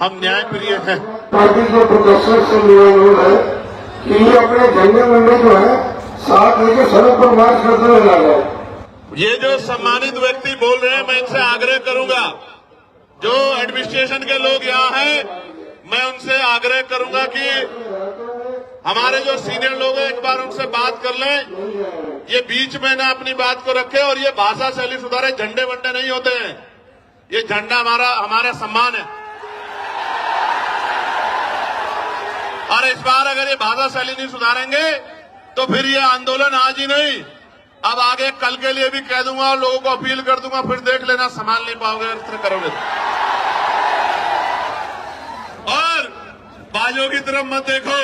हम न्याय प्रिय हैं। पार्टी के प्रदर्शन से मेरा अनुरोध है कि ये अपने झंडे मंडे जो है साथ लेके सड़क पर मार्च करते हुए ला जाए। ये जो सम्मानित व्यक्ति बोल रहे हैं, मैं इनसे आग्रह करूंगा, जो एडमिनिस्ट्रेशन के लोग यहाँ हैं, मैं उनसे आग्रह करूंगा कि हमारे जो सीनियर लोग हैं एक बार उनसे बात कर लें, ये बीच में ना अपनी बात को रखे और ये भाषा शैली सुधारे। झंडे वंडे नहीं होते हैं, ये झंडा हमारा सम्मान है। और इस बार अगर ये भाषा शैली नहीं सुधारेंगे तो फिर ये आंदोलन आज ही नहीं, अब आगे कल के लिए भी कह दूंगा और लोगों को अपील कर दूंगा, फिर देख लेना संभाल नहीं पाओगे इस तरह करोगे। और बाजों की तरफ मत देखो,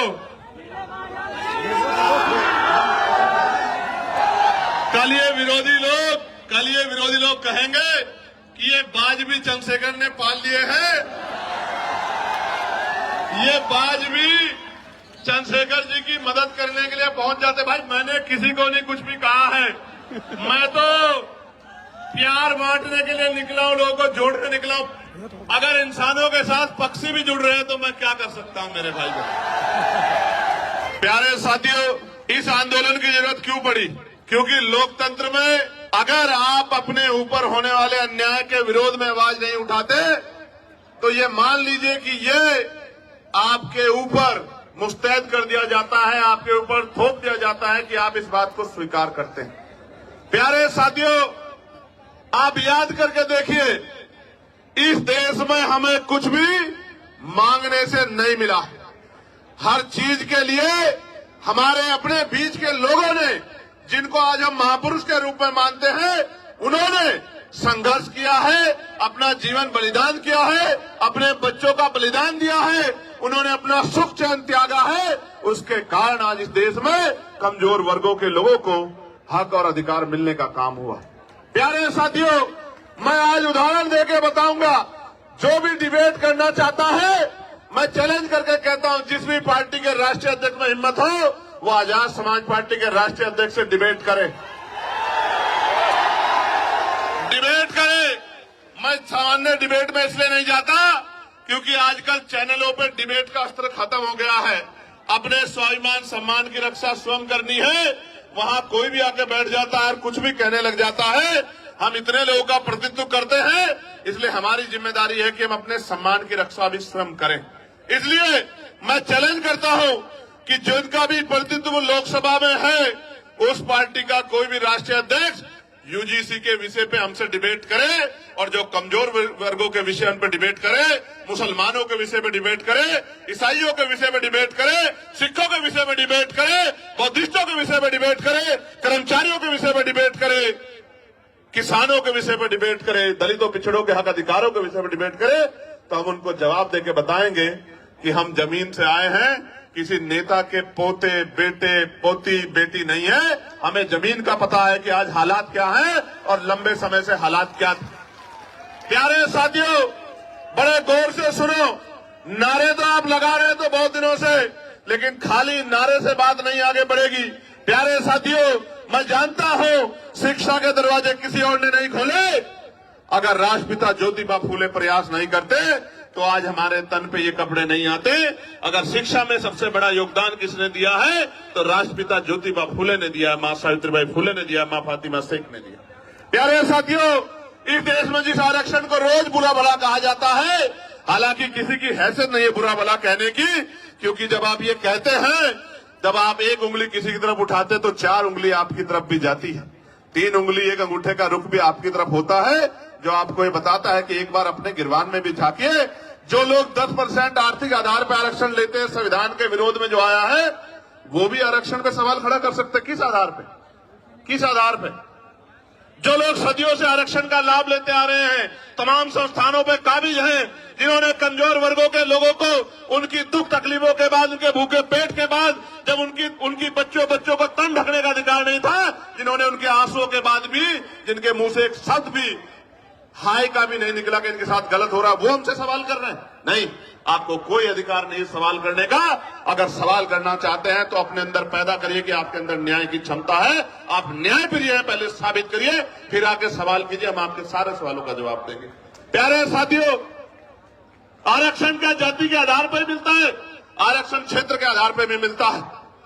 कल ये विरोधी लोग कहेंगे कि ये बाज भी चंद्रशेखर ने पाल लिए हैं, ये बाज भी चंद्रशेखर जी की मदद करने के लिए पहुंच जाते। भाई मैंने किसी को नहीं कुछ भी कहा है, मैं तो प्यार बांटने के लिए निकला हूं, लोगों को जोड़ने निकला हूं। अगर इंसानों के साथ पक्षी भी जुड़ रहे हैं तो मैं क्या कर सकता हूं मेरे भाई को। प्यारे साथियों, इस आंदोलन की जरूरत क्यों पड़ी? क्योंकि लोकतंत्र में अगर आप अपने ऊपर होने वाले अन्याय के विरोध में आवाज नहीं उठाते तो ये मान लीजिए कि ये आपके ऊपर मुस्तैद कर दिया जाता है, आपके ऊपर थोप दिया जाता है कि आप इस बात को स्वीकार करते हैं। प्यारे साथियों, आप याद करके देखिए, इस देश में हमें कुछ भी मांगने से नहीं मिला। हर चीज के लिए हमारे अपने बीच के लोगों ने, जिनको आज हम महापुरुष के रूप में मानते हैं, उन्होंने संघर्ष किया है, अपना जीवन बलिदान किया है, अपने बच्चों का बलिदान दिया है, उन्होंने अपना सुख चैन त्यागा है। उसके कारण आज इस देश में कमजोर वर्गों के लोगों को हक और अधिकार मिलने का काम हुआ। प्यारे साथियों, मैं आज उदाहरण देके बताऊंगा, जो भी डिबेट करना चाहता है, मैं चैलेंज करके कहता हूं, जिस भी पार्टी के राष्ट्रीय अध्यक्ष में हिम्मत हो वो आजाद समाज पार्टी के राष्ट्रीय अध्यक्ष से डिबेट करे। मैं सामान्य डिबेट में इसलिए नहीं जाता क्योंकि आजकल चैनलों पर डिबेट का अस्त्र खत्म हो गया है। अपने स्वाभिमान सम्मान की रक्षा स्वयं करनी है, वहां कोई भी आके बैठ जाता है और कुछ भी कहने लग जाता है। हम इतने लोगों का प्रतिनिधित्व करते हैं, इसलिए हमारी जिम्मेदारी है कि हम अपने सम्मान की रक्षा भी स्वयं करें। इसलिए मैं चैलेंज करता हूं कि जिनका भी प्रतिनिधित्व लोकसभा में है, उस पार्टी का कोई भी राष्ट्रीय अध्यक्ष यूजीसी के विषय पे हमसे डिबेट करे, और जो कमजोर वर्गों के विषय उन पर डिबेट करे, मुसलमानों के विषय में डिबेट करे, ईसाइयों के विषय में डिबेट करे, सिखों के विषय में डिबेट करे, बौद्धिस्टों के विषय में डिबेट करे, कर्मचारियों के विषय में डिबेट करे, किसानों के विषय में डिबेट करे, दलितों पिछड़ों के हक अधिकारों के विषय में डिबेट करे, तो हम उनको जवाब देके बताएंगे कि हम जमीन से आए हैं, किसी नेता के पोते बेटे पोती बेटी नहीं है। हमें जमीन का पता है कि आज हालात क्या हैं और लंबे समय से हालात क्या थे। प्यारे साथियों, बड़े गौर से सुनो, नारे तो आप लगा रहे हैं तो बहुत दिनों से, लेकिन खाली नारे से बात नहीं आगे बढ़ेगी। प्यारे साथियों, मैं जानता हूं शिक्षा के दरवाजे किसी और ने नहीं खोले। अगर राष्ट्रपिता ज्योतिबा फूले प्रयास नहीं करते तो आज हमारे तन पे ये कपड़े नहीं आते। अगर शिक्षा में सबसे बड़ा योगदान किसने दिया है तो राष्ट्रपिता ज्योतिबा फूले ने दिया, मां सावित्रीबाई फूले ने दिया, मां फातिमा शेख ने दिया। प्यारे साथियों, इस देश में जिस आरक्षण को रोज बुरा भला कहा जाता है, हालांकि किसी की हैसियत नहीं है बुरा भला कहने की, क्योंकि जब आप ये कहते हैं, जब आप एक उंगली किसी की तरफ उठाते तो 4 उंगली आपकी तरफ भी जाती है, 3 उंगली एक अंगूठे का रुख भी आपकी तरफ होता है, जो आपको ये बताता है कि एक बार अपने गिरवान में भी झांकिए। जो लोग 10% आर्थिक आधार पर आरक्षण लेते हैं, संविधान के विरोध में जो आया है, वो भी आरक्षण पे सवाल खड़ा कर सकते हैं। किस आधार पे? किस आधार पे? जो लोग सदियों से आरक्षण का लाभ लेते आ रहे हैं, तमाम संस्थानों पे काबिज हैं, जिन्होंने कमजोर वर्गों के लोगों को उनकी दुख तकलीफों के बाद, उनके भूखे पेट के बाद, जब उनकी बच्चों को तन ढकने का अधिकार नहीं था, जिन्होंने उनके आंसुओं के बाद भी, जिनके मुंह से एक शब्द भी हाय का भी नहीं निकला कि इनके साथ गलत हो रहा, वो हमसे सवाल कर रहे हैं। नहीं, आपको कोई अधिकार नहीं सवाल करने का। अगर सवाल करना चाहते हैं तो अपने अंदर पैदा करिए कि आपके अंदर न्याय की क्षमता है, आप न्याय प्रिय हैं, पहले साबित करिए, फिर आके सवाल कीजिए, हम आपके सारे सवालों का जवाब देंगे। प्यारे साथियों, आरक्षण क्या जाति के आधार पर मिलता है? आरक्षण क्षेत्र के आधार पर भी मिलता है।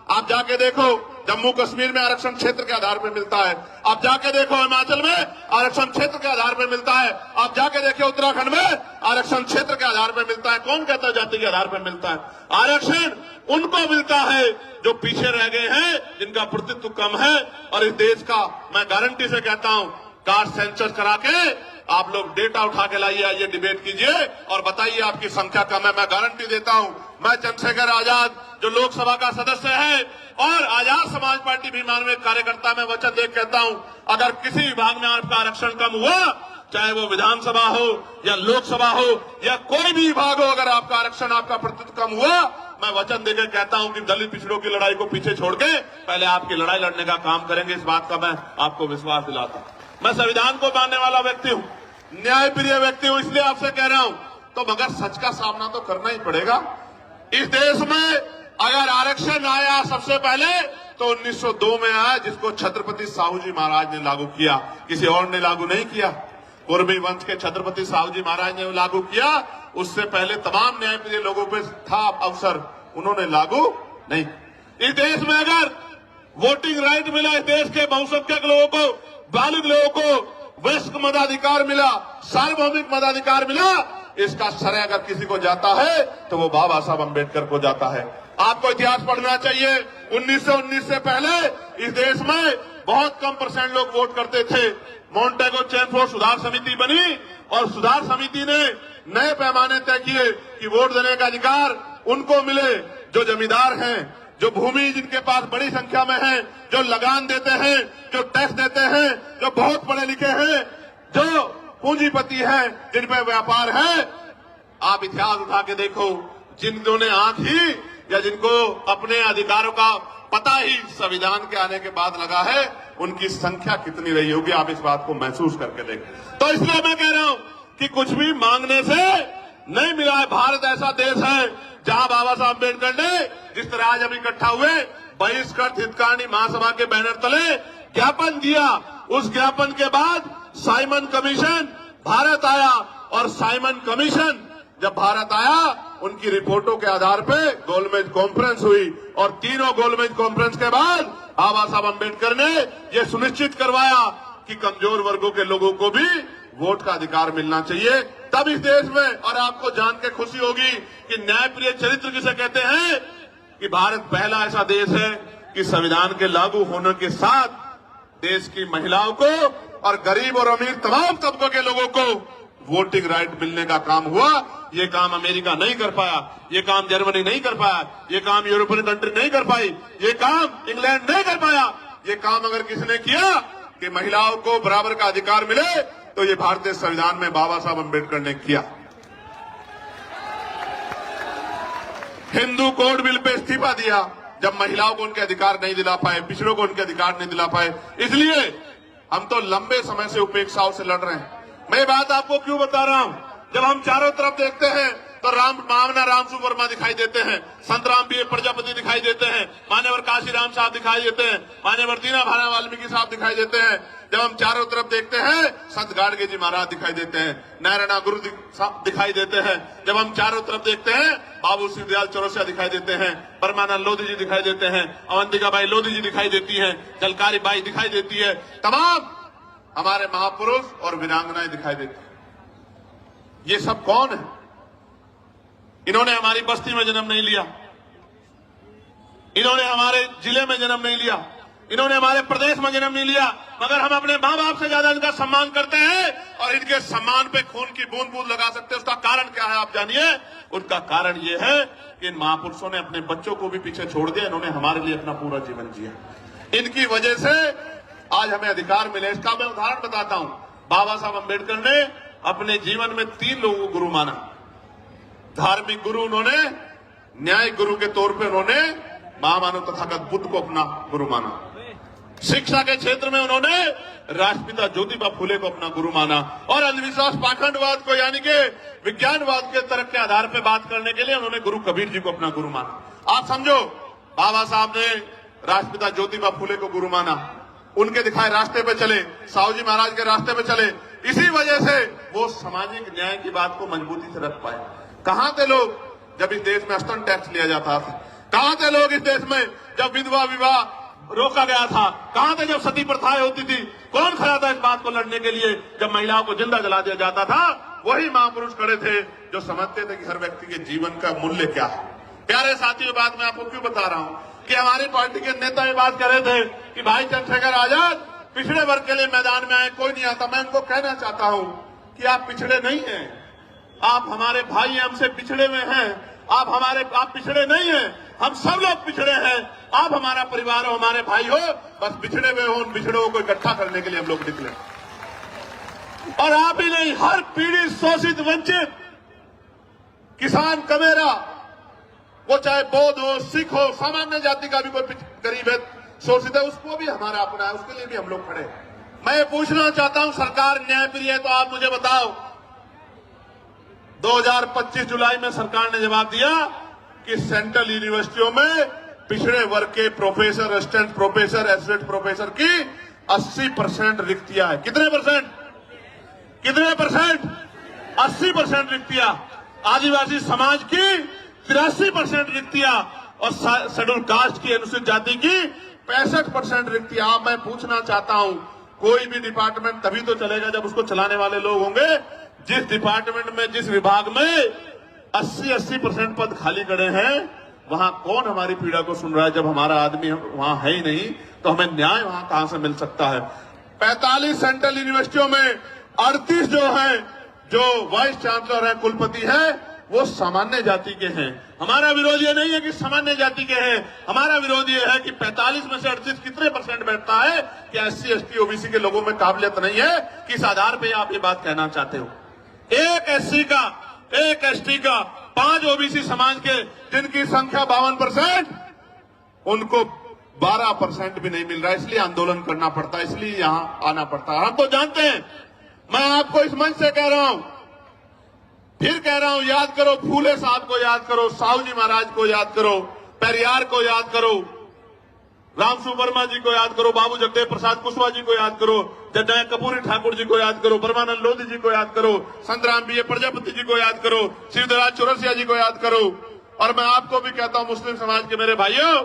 आप जाके देखो, जम्मू कश्मीर में आरक्षण क्षेत्र के आधार पर मिलता है। आप जाके देखो, हिमाचल में आरक्षण क्षेत्र के आधार पर मिलता है। आप जाके देखो, उत्तराखंड में आरक्षण क्षेत्र के आधार पर मिलता है। कौन कहता है जाति के आधार पर मिलता है? आरक्षण उनको मिलता है जो पीछे रह गए हैं, जिनका प्रतित्व कम है। और इस देश का मैं गारंटी से कहता हूं, कास्ट सेंसस करा के आप लोग डेटा उठा के लाइए, आइए डिबेट कीजिए और बताइए आपकी संख्या कम है। मैं गारंटी देता हूं, मैं चंद्रशेखर आजाद जो लोकसभा का सदस्य है और आजाद समाज पार्टी भीमान में कार्यकर्ता में वचन दे कहता हूं, अगर किसी विभाग में आपका आरक्षण कम हुआ, चाहे वो विधानसभा हो या लोकसभा हो या कोई भी विभाग हो, अगर आपका आरक्षण, आपका प्रतिशत कम हुआ, मैं वचन देकर कहता हूं कि दलित पिछड़ों की लड़ाई को पीछे छोड़ के पहले आपकी लड़ाई लड़ने का काम करेंगे। इस बात का मैं आपको विश्वास दिलाता हूं। मैं संविधान को मानने वाला व्यक्ति हूं, न्यायप्रिय व्यक्ति हूं, इसलिए आपसे कह रहा हूं। तो मगर सच का सामना तो करना ही पड़ेगा। इस देश में अगर आरक्षण आया सबसे पहले तो 1902 में आया, जिसको छत्रपति साहू जी महाराज ने लागू किया, किसी और ने लागू नहीं किया। कुर्मी वंश के छत्रपति साहू जी महाराज ने लागू किया। उससे पहले तमाम न्यायप्रिय लोगों पे था अवसर, उन्होंने लागू नहीं। इस देश में अगर वोटिंग राइट मिला, इस देश के बहुसंख्यक लोगों को, बालिग लोगों को वयस्क मताधिकार मिला, सार्वभौमिक मताधिकार मिला, इसका श्रेय अगर किसी को जाता है तो वो बाबा साहब अम्बेडकर को जाता है। आपको इतिहास पढ़ना चाहिए। 1919 से पहले इस देश में बहुत कम % लोग वोट करते थे। मॉन्टेगो चैनफोर्ड सुधार समिति बनी और सुधार समिति ने नए पैमाने तय किए कि वोट देने का अधिकार उनको मिले जो जमींदार हैं, जो भूमि जिनके पास बड़ी संख्या में है, जो लगान देते हैं, जो टैक्स देते हैं, जो बहुत पढ़े लिखे हैं, जो पूंजीपति हैं, जिन पे व्यापार है। आप इतिहास उठा के देखो, जिन्होंने ने आंख ही या जिनको अपने अधिकारों का पता ही संविधान के आने के बाद लगा है, उनकी संख्या कितनी रही होगी, आप इस बात को महसूस करके देखें। तो इसलिए मैं कह रहा हूं कि कुछ भी मांगने से नहीं मिला है। भारत ऐसा देश है जहां बाबा साहब अम्बेडकर ने जिस तरह आज हम इकट्ठा हुए, बहिष्कृत हितकानी महासभा के बैनर तले ज्ञापन दिया। उस ज्ञापन के बाद साइमन कमीशन भारत आया और साइमन कमीशन जब भारत आया, उनकी रिपोर्टों के आधार पर गोलमेज कॉन्फ्रेंस हुई और तीनों गोलमेज कॉन्फ्रेंस के बाद बाबा साहब अम्बेडकर ने यह सुनिश्चित करवाया कि कमजोर वर्गों के लोगों को भी वोट का अधिकार मिलना चाहिए। तब इस देश में, और आपको जान के खुशी होगी कि न्यायप्रिय चरित्र किसे कहते हैं, कि भारत पहला ऐसा देश है कि संविधान के लागू होने के साथ देश की महिलाओं को और गरीब और अमीर तमाम तबकों के लोगों को वोटिंग राइट मिलने का काम हुआ। ये काम अमेरिका नहीं कर पाया, ये काम जर्मनी नहीं कर पाया, ये काम यूरोपियन कंट्री नहीं कर पाई, ये काम इंग्लैंड नहीं कर पाया। ये काम अगर किसने किया कि महिलाओं को बराबर का अधिकार मिले, तो ये भारतीय संविधान में बाबा साहब अम्बेडकर ने किया। हिंदू कोड बिल पे इस्तीफा दिया जब महिलाओं को उनके अधिकार नहीं दिला पाए, पिछड़ों को उनके अधिकार नहीं दिला पाए। इसलिए हम तो लंबे समय से उपेक्षाओं से लड़ रहे हैं। मैं बात आपको क्यों बता रहा हूं, जब हम चारों तरफ देखते हैं तो मामना रामसु वर्मा दिखाई देते हैं, संत राम बी प्रजापति दिखाई देते हैं, मान्यवर काशीराम साहब दिखाई देते हैं, मान्यवर दीना भाना वाल्मीकि साहब दिखाई देते हैं। जब हम चारों तरफ देखते हैं, संत गाडगे जी महाराज दिखाई देते हैं, नारायणा गुरु दिखाई देते हैं। जब हम चारों तरफ देखते हैं, बाबू सिंह चौरसिया दिखाई देते हैं, परमानंद लोधी जी दिखाई देते हैं, अवंतिका बाई लोधी जी दिखाई देती है, जलकारी बाई दिखाई देती है, तमाम हमारे महापुरुष और वीरांगनाएं दिखाई देती है। ये सब कौन है? इन्होंने हमारी बस्ती में जन्म नहीं लिया, इन्होंने हमारे जिले में जन्म नहीं लिया, इन्होंने हमारे प्रदेश में जन्म नहीं लिया, मगर हम अपने मां बाप से ज्यादा इनका सम्मान करते हैं और इनके सम्मान पे खून की बूंद बूंद लगा सकते हैं। उसका कारण क्या है आप जानिए। उनका कारण ये है कि इन महापुरुषों ने अपने बच्चों को भी पीछे छोड़ दिया, इन्होंने हमारे लिए अपना पूरा जीवन जिया। इनकी वजह से आज हमें अधिकार मिले। इसका मैं उदाहरण बताता हूं। बाबा साहब अम्बेडकर ने अपने जीवन में 3 लोगों को गुरु माना। धार्मिक गुरु उन्होंने, न्यायिक गुरु के तौर पे उन्होंने महामानव तथागत बुद्ध को अपना गुरु माना। शिक्षा के क्षेत्र में उन्होंने राष्ट्रपिता ज्योतिबा फुले को अपना गुरु माना और अंधविश्वास पाखंडवाद को यानी कि विज्ञानवाद के तर्क के आधार पर बात करने के लिए उन्होंने गुरु कबीर जी को अपना गुरु माना। आप समझो, बाबा साहब ने राष्ट्रपिता ज्योतिबा फुले को गुरु माना, उनके दिखाए रास्ते पे चले, साहू जी महाराज के रास्ते पे चले। इसी वजह से वो सामाजिक न्याय की बात को मजबूती से रख पाए। कहां थे लोग जब इस देश में स्तन टैक्स लिया जाता था? कहां थे लोग इस देश में जब विधवा विवाह रोका गया था? कहां थे जब सती प्रथाएं होती थी? कौन खड़ा था इस बात को लड़ने के लिए जब महिलाओं को जिंदा जला दिया जाता था? वही महापुरुष खड़े थे जो समझते थे कि हर व्यक्ति के जीवन का मूल्य क्या है। प्यारे साथियों, बात मैं आपको क्यों बता रहा हूं कि हमारी पार्टी के नेता ये बात कर रहे थे कि भाई चंद्रशेखर आजाद पिछड़े वर्ग के लिए मैदान में आए, कोई नहीं आता। मैं उनको कहना चाहता हूं कि आप पिछड़े नहीं हैं, आप हमारे भाई हैं, हमसे पिछड़े हुए हैं। आप पिछड़े नहीं हैं, हम सब लोग पिछड़े हैं। आप हमारा परिवार हो, हमारे भाई हो, बस पिछड़े हुए हो, उन पिछड़ों को इकट्ठा करने के लिए हम लोग निकले। और आप ही नहीं, हर पीड़ित, शोषित, वंचित किसान, कमेरा, वो चाहे बौद्ध हो, सिख हो, सामान्य जाति का भी कोई गरीब है, शोषित है, उसको भी हमारा अपना है, उसके लिए भी हम लोग खड़े। मैं ये पूछना चाहता हूं, सरकार न्यायप्रिय है तो आप मुझे बताओ, 2025 जुलाई में सरकार ने जवाब दिया कि सेंट्रल यूनिवर्सिटियों में पिछड़े वर्ग के professor, assistant professor, associate professor की 80% रिक्तियां है। कितने परसेंट? 80% रिक्तियां। आदिवासी समाज की 83% रिक्तियां और शेड्यूल कास्ट की, अनुसूचित जाति की 65% रिक्तियां। मैं पूछना चाहता हूं, कोई भी डिपार्टमेंट तभी तो चलेगा जब उसको चलाने वाले लोग होंगे। जिस डिपार्टमेंट में, जिस विभाग में 80% पद खाली खड़े हैं, वहां कौन हमारी पीड़ा को सुन रहा है? जब हमारा आदमी वहां है ही नहीं तो हमें न्याय वहां कहां से मिल सकता है? 45 सेंट्रल यूनिवर्सिटियों में 38 जो है, जो वाइस चांसलर है, कुलपति है, वो सामान्य जाति के हैं। हमारा विरोध ये नहीं है कि सामान्य जाति के हैं, हमारा विरोध ये है कि 45 में से 38 कितने परसेंट बैठता है कि SC, ST, OBC के लोगों में काबिलियत नहीं है? किस आधार पे आप ये बात कहना चाहते हो? एक SC का, एक ST का, 5 OBC समाज के, जिनकी संख्या 52%, उनको 12% भी नहीं मिल रहा है। इसलिए आंदोलन करना पड़ता है, इसलिए यहां आना पड़ता है। हम तो जानते हैं, मैं आपको इस मंच से कह रहा हूं, फिर कह रहा हूं, याद करो फूले साहब को, याद करो साहू जी महाराज को, याद करो पेरियार को, याद करो रामसु वर्मा जी को, याद करो बाबू जगदेव प्रसाद कुशवाहा जी को, याद करो जगदम्बिका कपूरी ठाकुर जी को, याद करो परमानंद लोधी जी को, याद करो संतराम BA प्रजापति जी को, याद करो शिवदराज चौरसिया जी को, याद करो। और मैं आपको भी कहता हूं, मुस्लिम समाज के मेरे भाइयों,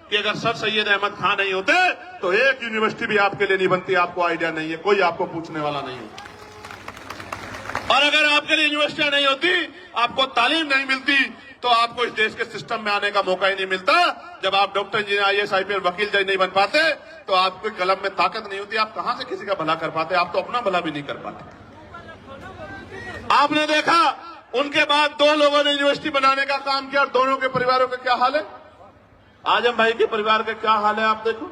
कि अगर सर सैयद अहमद खान नहीं होते तो एक यूनिवर्सिटी भी आपके लिए नहीं बनती। आपको आइडिया नहीं है, कोई आपको पूछने वाला नहीं है। और अगर आपके लिए यूनिवर्सिटियां नहीं होती, आपको तालीम नहीं मिलती, तो आपको इस देश के सिस्टम में आने का मौका ही नहीं मिलता। जब आप डॉक्टर, इंजीनियर, IAS, IPS, वकील जज नहीं बन पाते, तो आपको कलम में ताकत नहीं होती। आप कहां से किसी का भला कर पाते? आप तो अपना भला भी नहीं कर पाते। आपने देखा, उनके बाद 2 लोगों ने यूनिवर्सिटी बनाने का काम किया और दोनों के परिवारों का क्या हाल है। आजम भाई के परिवार का क्या हाल है आप देखो,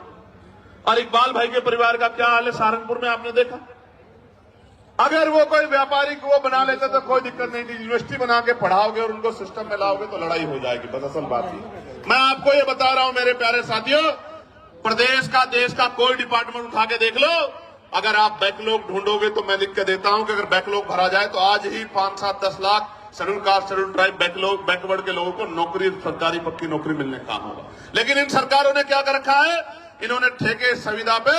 और इकबाल भाई के परिवार का क्या हाल है सहारनपुर में, आपने देखा। अगर वो कोई व्यापारी को वो बना लेते तो कोई दिक्कत नहीं थी। यूनिवर्सिटी बना के पढ़ाओगे और उनको सिस्टम में लाओगे तो लड़ाई हो जाएगी। बस असल बात ही मैं आपको ये बता रहा हूं मेरे प्यारे साथियों, प्रदेश का, देश का कोई डिपार्टमेंट उठा के देख लो, अगर आप बैकलॉग ढूंढोगे तो मैं लिख के देता हूं कि अगर बैकलॉग भरा जाए तो आज ही 5, 7, 10 lakh schedule caste, schedule tribe, backward के लोगों को नौकरी, सरकारी पक्की नौकरी मिलने का काम होगा। लेकिन इन सरकारों ने क्या कर रखा है? इन्होंने ठेके संविदा पे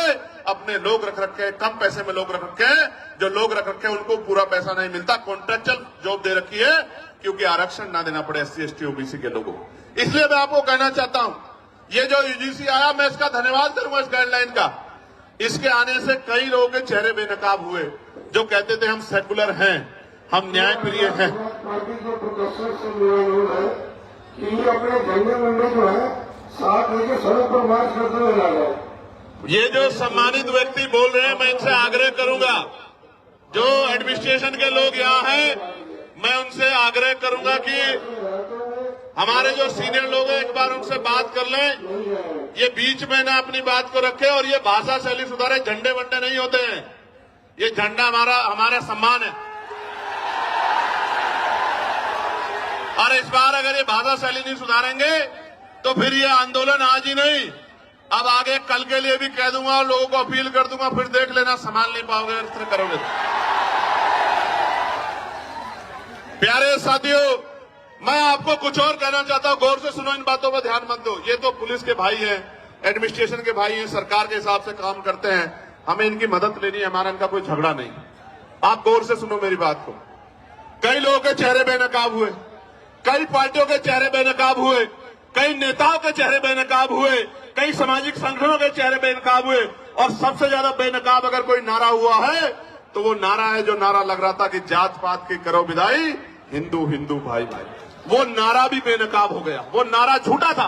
अपने लोग रख रखे हैं, कम पैसे में लोग रख रखे हैं। जो लोग रख रखे हैं उनको पूरा पैसा नहीं मिलता, कॉन्ट्रेक्चुअल जॉब दे रखी है, क्योंकि आरक्षण ना देना पड़े SC, ST, OBC के लोगों को। इसलिए मैं आपको कहना चाहता हूं, ये जो UGC आया, मैं इसका धन्यवाद करूंगा, इस गाइडलाइन का। इसके आने से कई लोगों के चेहरे बेनकाब हुए, जो कहते थे हम सेकुलर हैं, हम न्यायप्रिय हैं। पार्टी के प्रदर्शन से मेरा अनुरोध है कि अपने झंडे मंडे जो है साथ लेके सड़क पर मार्च करते हुए ला जाए। ये जो सम्मानित व्यक्ति बोल रहे हैं, मैं इनसे आग्रह करूंगा, जो एडमिनिस्ट्रेशन के लोग यहाँ हैं, मैं उनसे आग्रह करूंगा कि हमारे जो सीनियर लोग हैं एक बार उनसे बात कर लें, ये बीच में ना अपनी बात को रखे और ये भाषा शैली सुधारे। झंडे वंडे नहीं होते हैं, ये झंडा हमारा सम्मान है। और इस बार अगर ये भाषा शैली नहीं सुधारेंगे तो फिर ये आंदोलन आज ही नहीं, अब आगे कल के लिए भी कह दूंगा और लोगों को अपील कर दूंगा, फिर देख लेना संभाल नहीं पाओगे इस तरह करोगे। प्यारे साथियों, मैं आपको कुछ और कहना चाहता हूं, गौर से सुनो, इन बातों पर ध्यान मत दो। ये तो पुलिस के भाई हैं, एडमिनिस्ट्रेशन के भाई हैं, सरकार के हिसाब से काम करते हैं, हमें इनकी मदद लेनी है, हमारा इनका कोई झगड़ा नहीं। आप गौर से सुनो मेरी बात को। कई लोगों के चेहरे बेनकाब हुए, कई पार्टियों के चेहरे बेनकाब हुए, कई नेताओं के चेहरे बेनकाब हुए, कई सामाजिक संगठनों के चेहरे बेनकाब हुए, और सबसे ज्यादा बेनकाब अगर कोई नारा हुआ है तो वो नारा है जो नारा लग रहा था कि जात पात की करो विदाई, हिंदू हिंदू भाई भाई। वो नारा भी बेनकाब हो गया, वो नारा झूठा था।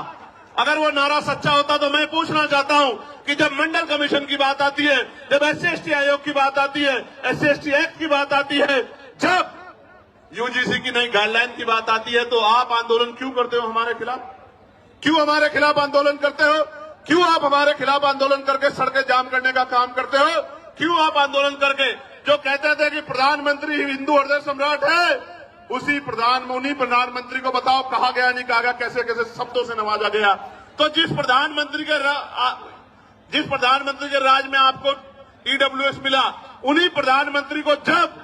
अगर वो नारा सच्चा होता तो मैं पूछना चाहता हूं कि जब मंडल कमीशन की बात आती है, जब SC/ST आयोग की बात आती है, SC/ST एक्ट की बात आती है, जब यूजीसी की नई गाइडलाइन की बात आती है, तो आप आंदोलन क्यों करते हो हमारे खिलाफ? क्यों हमारे खिलाफ आंदोलन करते हो? क्यों आप हमारे खिलाफ आंदोलन करके सड़कें जाम करने का काम करते हो? क्यों आप आंदोलन करके जो कहते थे कि प्रधानमंत्री हिंदू हृदय सम्राट है, उन्हीं प्रधानमंत्री को बताओ कहा गया नहीं कहा गया, कैसे कैसे शब्दों से नवाजा गया। तो जिस प्रधानमंत्री के राज में आपको EWS मिला, उन्हीं प्रधानमंत्री को जब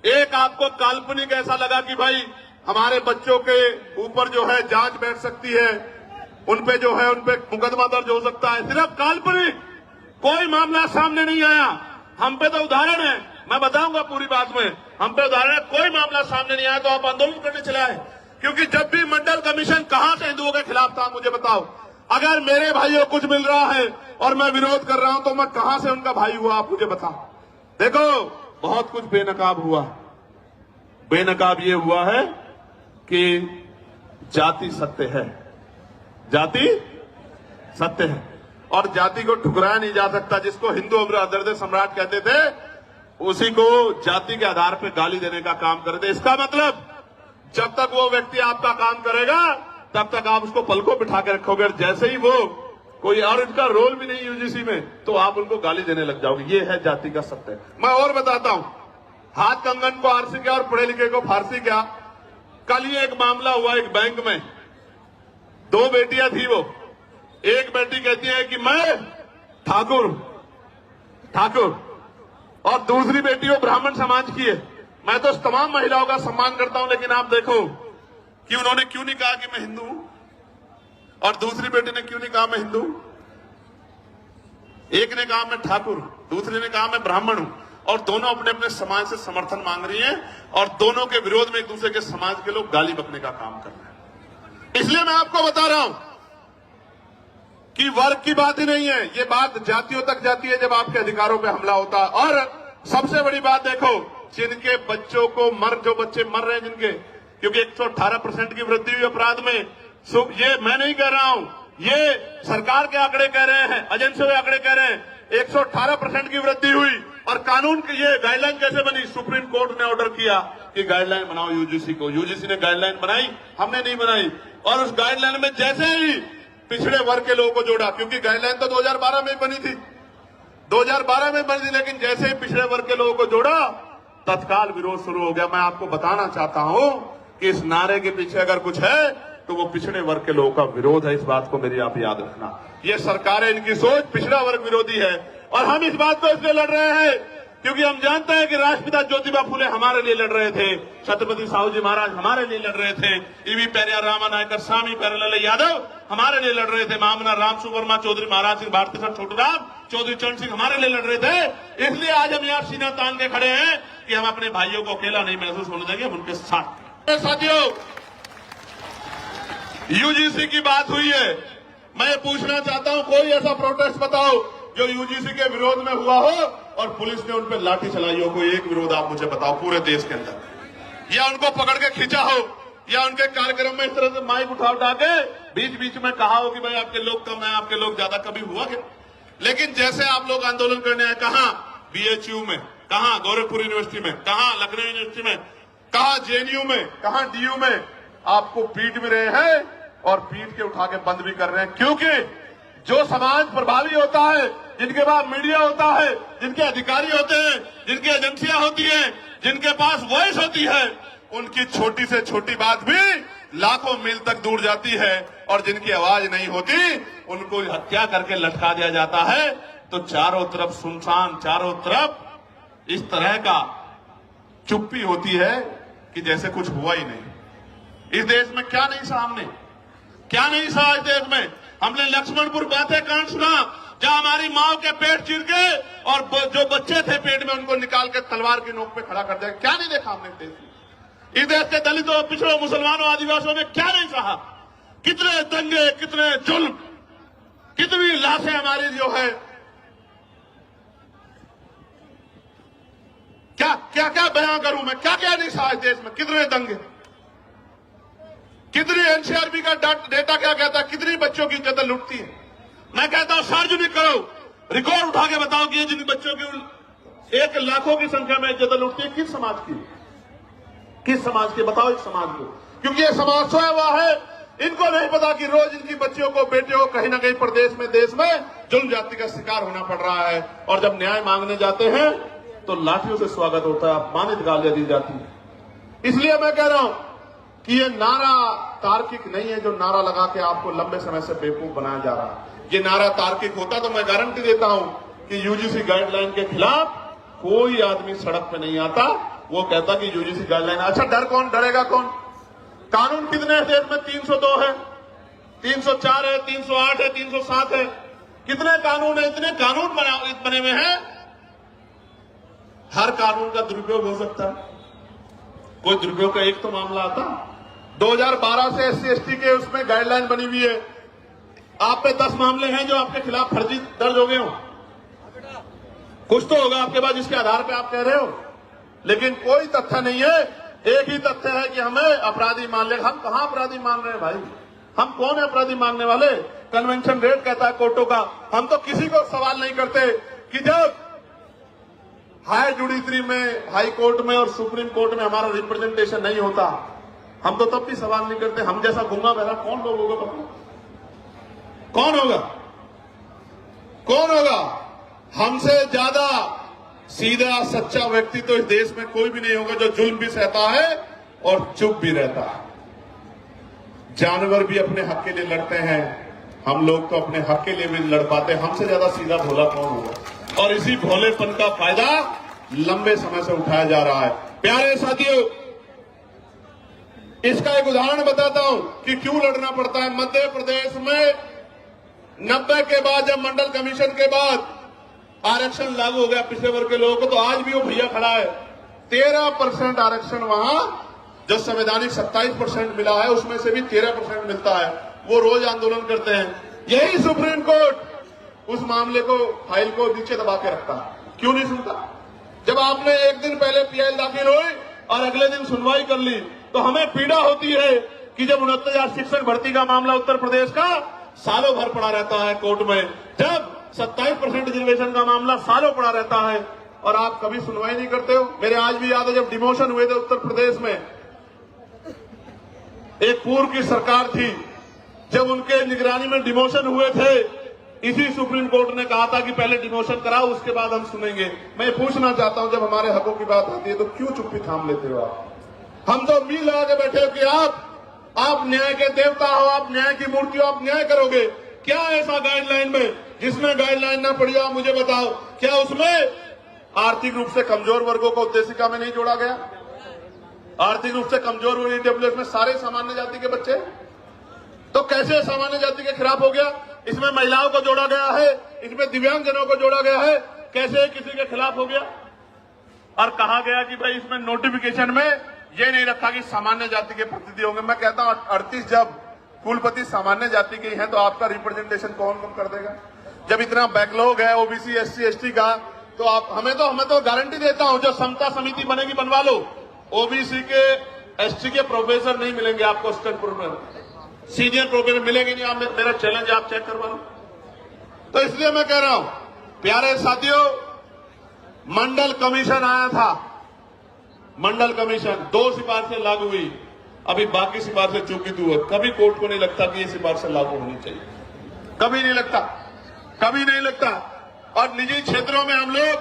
एक आपको काल्पनिक ऐसा लगा कि भाई हमारे बच्चों के ऊपर जो है जांच बैठ सकती है, उनपे जो है उनपे मुकदमा दर्ज हो सकता है, सिर्फ काल्पनिक, कोई मामला सामने नहीं आया। हम पे तो उदाहरण है, मैं बताऊंगा पूरी बात में, हम पे उदाहरण है, कोई मामला सामने नहीं आया तो आप आंदोलन करने चले आए। क्योंकि जब भी मंडल कमीशन कहां से हिंदुओं के खिलाफ था, मुझे बताओ। अगर मेरे भाइयों को कुछ मिल रहा है और मैं विरोध कर रहा हूं तो मैं कहां से उनका भाई हुआ, आप मुझे बताओ। देखो बहुत कुछ बेनकाब हुआ। बेनकाब ये हुआ है कि जाति सत्य है, जाति सत्य है, और जाति को ठुकराया नहीं जा सकता। जिसको हिंदू हृदय सम्राट कहते थे, उसी को जाति के आधार पर गाली देने का काम करते। इसका मतलब जब तक वो व्यक्ति आपका काम करेगा तब तक आप उसको पलकों बिठा के रखोगे, और जैसे ही वो कोई और इनका रोल भी नहीं यूजीसी में, तो आप उनको गाली देने लग जाओगे। ये है जाति का सत्य। मैं और बताता हूं, हाथ कंगन को आरसी क्या और पढ़े लिखे को फारसी क्या। कल ही एक मामला हुआ एक बैंक में, 2 बेटियां थी। वो एक बेटी कहती है कि मैं ठाकुर और दूसरी बेटी वो ब्राह्मण समाज की है। मैं तो तमाम महिलाओं का सम्मान करता हूं, लेकिन आप देखो कि उन्होंने क्यों नहीं कहा कि मैं हिंदू हूं, और दूसरी बेटी ने क्यों नहीं कहा मैं हिंदू हूं। एक ने कहा मैं ठाकुर, दूसरी ने कहा मैं ब्राह्मण हूं, और दोनों अपने अपने समाज से समर्थन मांग रही हैं, और दोनों के विरोध में एक दूसरे के समाज के लोग गाली बकने का काम कर रहे हैं। इसलिए मैं आपको बता रहा हूं कि वर्ग की बात ही नहीं है, ये बात जातियों तक जाती है जब आपके अधिकारों पे हमला होता है। और सबसे बड़ी बात देखो, जिनके बच्चों को जो बच्चे मर रहे हैं जिनके, क्योंकि 118% की वृद्धि हुई अपराध में। ये मैं नहीं कह रहा हूं, ये सरकार के आंकड़े कह रहे हैं, एजेंसियों के आंकड़े कह रहे हैं, 118% की वृद्धि हुई। और कानून की ये गाइडलाइन कैसे बनी? सुप्रीम कोर्ट ने ऑर्डर किया कि गाइडलाइन बनाओ यूजीसी को। यूजीसी ने गाइडलाइन बनाई, हमने नहीं बनाई। और उस गाइडलाइन में जैसे ही पिछड़े वर्ग के लोगों को जोड़ा, क्योंकि गाइडलाइन तो 2012 में बनी थी, 2012 में बनी थी, लेकिन जैसे ही पिछड़े वर्ग के लोगों को जोड़ा, तत्काल विरोध शुरू हो गया। मैं आपको बताना चाहता हूं कि इस नारे के पीछे अगर कुछ है तो वो पिछड़े वर्ग के लोगों का विरोध है। इस बात को मेरी आप याद रखना। ये सरकारें, इनकी सोच पिछड़ा वर्ग विरोधी है, और हम इस बात को इसलिए लड़ रहे हैं क्योंकि हम जानते हैं कि राष्ट्रपिता ज्योतिबा फुले हमारे लिए लड़ रहे थे, छत्रपति साहू जी महाराज हमारे लिए लड़ रहे थे, ईवी पेरियार रामानायकर, स्वामी प्यारेलाल यादव हमारे लिए लड़ रहे थे, महामना राम सुवर्मा चौधरी, महाराज सिंह भारती सर छोटूराम चौधरी चरण सिंह हमारे लिए लड़ रहे थे। इसलिए आज हम यहाँ सीना तान के खड़े हैं कि हम अपने भाइयों को अकेला नहीं महसूस होने देंगे, हम उनके साथ। साथियों, यूजीसी की बात हुई है, मैं ये पूछना चाहता हूं, कोई ऐसा प्रोटेस्ट बताओ जो यूजीसी के विरोध में हुआ हो और पुलिस ने उन पर लाठी चलाई हो। कोई एक विरोध आप मुझे बताओ पूरे देश के अंदर, या उनको पकड़ के खींचा हो, या उनके कार्यक्रम में इस तरह से माइक उठा के बीच बीच में कहा हो कि भाई आपके लोग कम है, आपके लोग ज्यादा, कभी हुआ क्या? लेकिन जैसे आप लोग आंदोलन करने आए, कहां BHU में, कहां गोरखपुर यूनिवर्सिटी में, कहां लखनऊ यूनिवर्सिटी में, कहां JNU में, कहां DU में, आपको पीट भी रहे हैं और पीट के उठा के बंद भी कर रहे हैं। क्योंकि जो समाज प्रभावी होता है, जिनके पास मीडिया होता है, जिनके अधिकारी होते हैं, जिनकी एजेंसियां होती हैं, जिनके पास वॉइस होती है, उनकी छोटी से छोटी बात भी लाखों मील तक दूर जाती है, और जिनकी आवाज नहीं होती उनको हत्या करके लटका दिया जाता है। तो चारों तरफ सुनसान, चारों तरफ इस तरह का चुप्पी होती है कि जैसे कुछ हुआ ही नहीं। इस देश में क्या नहीं सहा हमने, क्या नहीं सहा इस देश में। हमने लक्ष्मणपुर बातें कांड सुना, जहां हमारी माओ के पेट चीर के और जो बच्चे थे पेट में उनको निकाल के तलवार की नोक पे खड़ा कर दिया। क्या नहीं देखा हमने देश में? इस देश के दलितों, पिछड़ों, मुसलमानों, आदिवासियों ने क्या नहीं सहा। कितने दंगे, कितने जुल्म, कितनी लाशें हमारी जो है, क्या क्या क्या बयां करूं मैं, क्या क्या नहीं सहा इस देश में। कितने दंगे, कितनी एनसीआरबी का डेटा क्या कहता है, कितनी बच्चों की इज्जत लुटती है। मैं कहता हूं सार्वजनिक करो, रिकॉर्ड उठा के बताओ कि ये जिन बच्चों की 1 लाखों की संख्या में इज्जत लुटती है, किस समाज की, किस समाज की, बताओ इस समाज को। क्योंकि ये समाज सोया हुआ है, इनको नहीं पता कि रोज इनकी बच्चियों को, बेटियों को कहीं ना कहीं प्रदेश में, देश में जुल्म जाति का शिकार होना पड़ रहा है। और जब न्याय मांगने जाते हैं तो लाठियों से स्वागत होता है, अपमानित गालियां दी जाती है। इसलिए मैं कह रहा हूं कि ये नारा तार्किक नहीं है, जो नारा लगा के आपको लंबे समय से बेवकूफ बनाया जा रहा है। ये नारा तार्किक होता तो मैं गारंटी देता हूं कि यूजीसी गाइडलाइन के खिलाफ कोई आदमी सड़क पे नहीं आता। वो कहता कि यूजीसी गाइडलाइन, अच्छा डर कौन, डरेगा कौन। कानून कितने हैं देश में, 302 है, 304 है, 308 है, 307 है, कितने कानून है। इतने कानून बने हुए हैं, हर कानून का दुरुपयोग हो सकता है। कोई दुरुपयोग का एक तो मामला आता। 2012 से SC/ST के उसमें गाइडलाइन बनी हुई है, आप पे 10 मामले हैं जो आपके खिलाफ फर्जी दर्ज हो गए हो। कुछ तो होगा आपके पास जिसके आधार पे आप कह रहे हो, लेकिन कोई तथ्य नहीं है। एक ही तथ्य है कि हमें अपराधी मान ले। हम कहां अपराधी मान रहे हैं भाई, हम कौन है अपराधी मानने वाले। कन्वेंशन रेट कहता है कोर्टों का, हम तो किसी को सवाल नहीं करते कि जब हाई जुडिशरी में, हाई कोर्ट में और सुप्रीम कोर्ट में हमारा रिप्रेजेंटेशन नहीं होता, हम तो तब भी सवाल नहीं करते। हम जैसा गूंगा बहरा कौन लोग होगा, बताओ कौन होगा, कौन होगा। हमसे ज्यादा सीधा सच्चा व्यक्ति तो इस देश में कोई भी नहीं होगा, जो जुल्म भी सहता है और चुप भी रहता है। जानवर भी अपने हक के लिए लड़ते हैं, हम लोग तो अपने हक के लिए भी लड़ पाते हैं। हमसे ज्यादा सीधा भोला कौन होगा। और इसी भोलेपन का फायदा लंबे समय से उठाया जा रहा है। प्यारे साथियों, इसका एक उदाहरण बताता हूं कि क्यों लड़ना पड़ता है। मध्य प्रदेश में 90 के बाद, जब मंडल कमीशन के बाद आरक्षण लागू हो गया पिछड़े वर्ग के लोगों को, तो आज भी वो भैया खड़ा है। 13% आरक्षण वहां जो संवैधानिक 27% मिला है, उसमें से भी 13% मिलता है। वो रोज आंदोलन करते हैं। यही सुप्रीम कोर्ट उस मामले को, फाइल को नीचे दबा के रखता है। क्यों नहीं सुनता। जब आपने एक दिन पहले PIL दाखिल हुई और अगले दिन सुनवाई कर ली, तो हमें पीड़ा होती है कि जब 69,000 शिक्षक भर्ती का मामला उत्तर प्रदेश का सालों भर पड़ा रहता है कोर्ट में, जब 27% रिजर्वेशन का मामला सालों पड़ा रहता है और आप कभी सुनवाई नहीं करते हो। मेरे आज भी याद है जब डिमोशन हुए थे उत्तर प्रदेश में, एक पूर्व की सरकार थी, जब उनके निगरानी में डिमोशन हुए थे, इसी सुप्रीम कोर्ट ने कहा था कि पहले डिमोशन कराओ, उसके बाद हम सुनेंगे। मैं पूछना चाहता हूं, जब हमारे हकों की बात आती है तो क्यों चुप्पी थाम लेते हो आप। हम तो उम्मीद लगा के बैठे हो कि आप न्याय के देवता हो, आप न्याय की मूर्ति हो, आप न्याय करोगे। क्या ऐसा गाइडलाइन में जिसमें गाइडलाइन ना पड़ी हो, आप मुझे बताओ। क्या उसमें आर्थिक रूप से कमजोर वर्गों को उद्देशिका में नहीं जोड़ा गया। आर्थिक रूप से कमजोर हुए EWS में सारे सामान्य जाति के बच्चे, तो कैसे सामान्य जाति के खिलाफ हो गया। इसमें महिलाओं को जोड़ा गया है, इसमें दिव्यांगजनों को जोड़ा गया है, कैसे किसी के खिलाफ हो गया। और कहा गया कि भाई इसमें नोटिफिकेशन में ये नहीं रखा कि सामान्य जाति के प्रतिनिधि होंगे। मैं कहता हूं 38 जब कुलपति सामान्य जाति के हैं, तो आपका रिप्रेजेंटेशन कौन कम कर देगा। जब इतना बैकलॉग है OBC SC/ST का, तो आप हमें तो गारंटी देता हूं, जो समता समिति बनेगी बनवा लो। OBC के ST के प्रोफेसर नहीं मिलेंगे आपको, असिस्टेंट में सीनियर प्रोफेसर मिलेंगे नहीं। आप मेरा चैलेंज आप चेक करवा लो। तो इसलिए मैं कह रहा हूं, प्यारे साथियों, मंडल कमीशन आया था, मंडल कमीशन 2 सिफारिशें लागू हुई, अभी बाकी सिफारिशें चूकी हुई। कभी कोर्ट को नहीं लगता कि ये सिफारिशें लागू होनी चाहिए, कभी नहीं लगता, कभी नहीं लगता। और निजी क्षेत्रों में हम लोग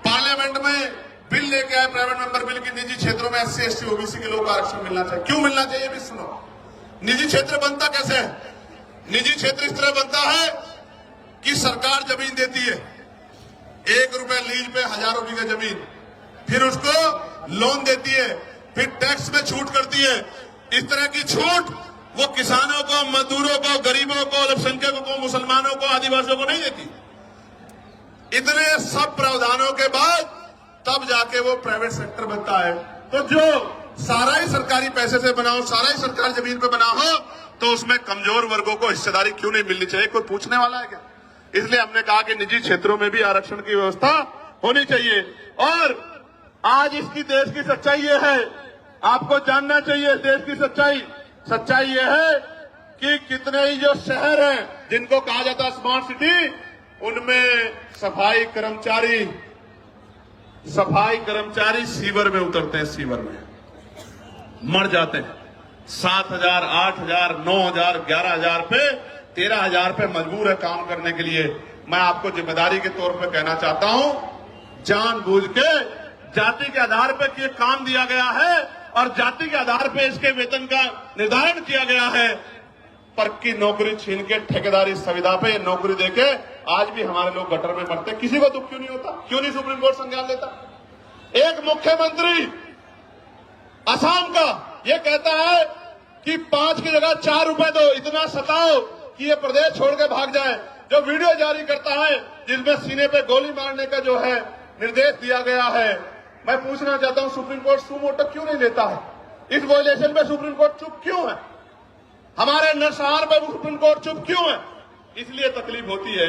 पार्लियामेंट में बिल लेके आए, प्राइवेट मेंबर बिल की, निजी क्षेत्रों में SC ST OBC के लोगों को आरक्षण मिलना चाहिए। क्यों मिलना चाहिए भी सुनो। निजी क्षेत्र बनता कैसे है। निजी क्षेत्र इस तरह बनता है कि सरकार जमीन देती है, 1 रुपए लीज पे हजारों बीघा जमीन, फिर उसको लोन देती है, फिर टैक्स में छूट करती है। इस तरह की छूट वो किसानों को, मजदूरों को, गरीबों को, अल्पसंख्यकों को, मुसलमानों को, आदिवासियों को नहीं देती। इतने सब प्रावधानों के बाद तब जाके वो प्राइवेट सेक्टर बनता है। तो जो सारा ही सरकारी पैसे से बना हो, सारा ही सरकारी जमीन पे बना हो, तो उसमें कमजोर वर्गों को हिस्सेदारी क्यों नहीं मिलनी चाहिए? कोई पूछने वाला है क्या? इसलिए हमने कहा कि निजी क्षेत्रों में भी आरक्षण की व्यवस्था होनी चाहिए। और आज इसकी देश की सच्चाई ये है, आपको जानना चाहिए देश की सच्चाई ये है कि कितने ही जो शहर हैं जिनको कहा जाता है स्मार्ट सिटी, उनमें सफाई कर्मचारी सीवर में उतरते हैं, सीवर में मर जाते हैं। 7,000, 8,000, 9,000, 11,000 पे, 13,000 पे मजबूर है काम करने के लिए। मैं आपको जिम्मेदारी के तौर पे कहना चाहता हूं, जानबूझ के जाति के आधार पे ये काम दिया गया है और जाति के आधार पे इसके वेतन का निर्धारण किया गया है। पक्की नौकरी छीन के ठेकेदारी सुविधा पे ये नौकरी देके आज भी हमारे लोग गटर में मरते। किसी को दुख क्यों नहीं होता? क्यों नहीं सुप्रीम कोर्ट संज्ञान लेता? एक मुख्यमंत्री असम का ये कहता है कि 5 की जगह 4 रुपए दो, इतना सताओ कि ये प्रदेश छोड़ के भाग जाए। जो वीडियो जारी करता है जिसमें सीने पे गोली मारने का जो है निर्देश दिया गया है, मैं पूछना चाहता हूं सुप्रीम कोर्ट सुमोटो क्यों नहीं लेता है? इस वायलेशन में सुप्रीम कोर्ट चुप क्यों है? हमारे नरसंहार पर सुप्रीम कोर्ट चुप क्यों है? इसलिए तकलीफ होती है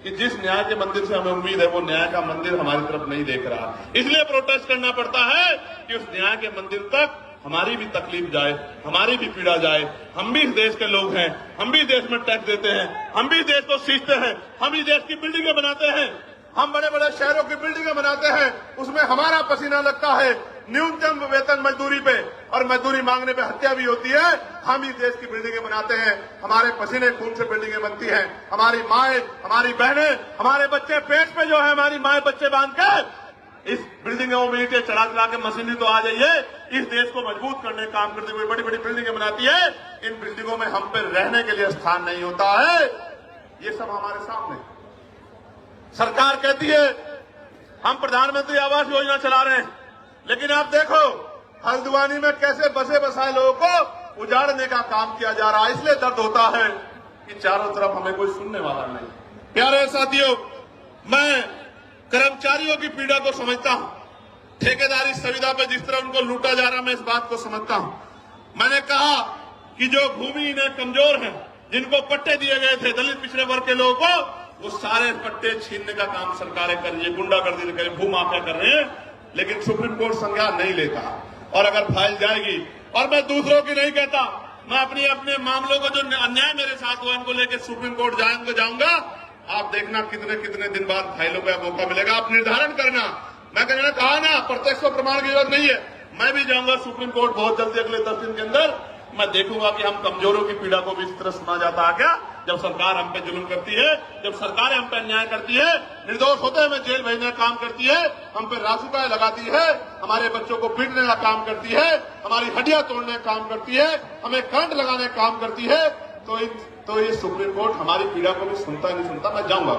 कि जिस न्याय के मंदिर से हमें उम्मीद है वो न्याय का मंदिर हमारी तरफ नहीं देख रहा। इसलिए प्रोटेस्ट करना पड़ता है कि उस न्याय के मंदिर तक हमारी भी तकलीफ जाए, हमारी भी पीड़ा जाए। हम भी इस देश के लोग हैं, हम भी देश में टैक्स देते हैं, हम भी देश को सींचते हैं, हम भी देश की बिल्डिंगें बनाते हैं, हम बड़े बड़े शहरों की बिल्डिंगें बनाते हैं, उसमें हमारा पसीना लगता है। न्यूनतम वेतन मजदूरी पे और मजदूरी मांगने पे हत्या भी होती है। हम ही देश की बिल्डिंगें बनाते हैं, हमारे पसीने खून से बिल्डिंगें बनती हैं। हमारी माएं, हमारी बहनें, हमारे बच्चे पेट पे जो है हमारी माएं बच्चे बांध के इस बिल्डिंगों में ईंटें चढ़ा के मशीनरी तो आ जाइए, इस देश को मजबूत करने काम करते हुए बड़ी बड़ी बिल्डिंगें बनाती है। इन बिल्डिंगों में हम पे रहने के लिए स्थान नहीं होता है। ये सब हमारे सामने। सरकार कहती है हम प्रधानमंत्री आवास योजना चला रहे हैं, लेकिन आप देखो हल्द्वानी में कैसे बसे बसाए लोगों को उजाड़ने का काम किया जा रहा है। इसलिए दर्द होता है कि चारों तरफ हमें कोई सुनने वाला नहीं। प्यारे साथियों, मैं कर्मचारियों की पीड़ा को समझता हूं, ठेकेदारी सुविधा पे जिस तरह उनको लूटा जा रहा, मैं इस बात को समझता हूं। मैंने कहा कि जो भूमिहीन कमजोर हैं, जिनको पट्टे दिए गए थे दलित पिछड़े वर्ग के लोगों को, वो सारे पट्टे छीनने का काम सरकारें कर रही है, गुंडागर्दी कर रही है, भूमाफिया कर रहे हैं। लेकिन सुप्रीम कोर्ट संज्ञान नहीं लेता और अगर फाइल जाएगी, और मैं दूसरों की नहीं कहता, मैं अपने मामलों को जो अन्याय मेरे साथ हुआ इनको लेकर सुप्रीम कोर्ट जाऊंगा। आप देखना कितने कितने दिन बाद फाइलों का मौका मिलेगा, आप निर्धारण करना। मैं कहा ना प्रत्यक्ष प्रमाण की जरूरत नहीं है। मैं भी जाऊंगा सुप्रीम कोर्ट बहुत जल्दी, अगले 10 दिन के अंदर। मैं देखूंगा कि हम कमजोरों की पीड़ा को भी इस तरह सुना जाता है क्या? जब सरकार हम पे जुल्म करती है, जब सरकार हम पे अन्याय करती है, निर्दोष होते हैं हमें जेल भेजने का काम करती है, हम पे रासुकाएं लगाती है, हमारे बच्चों को पीटने का काम करती है, हमारी हड्डियां तोड़ने का काम करती है, हमें करंट लगाने का काम करती है, तो ये सुप्रीम कोर्ट हमारी पीड़ा को भी सुनता नहीं सुनता। मैं जाऊंगा।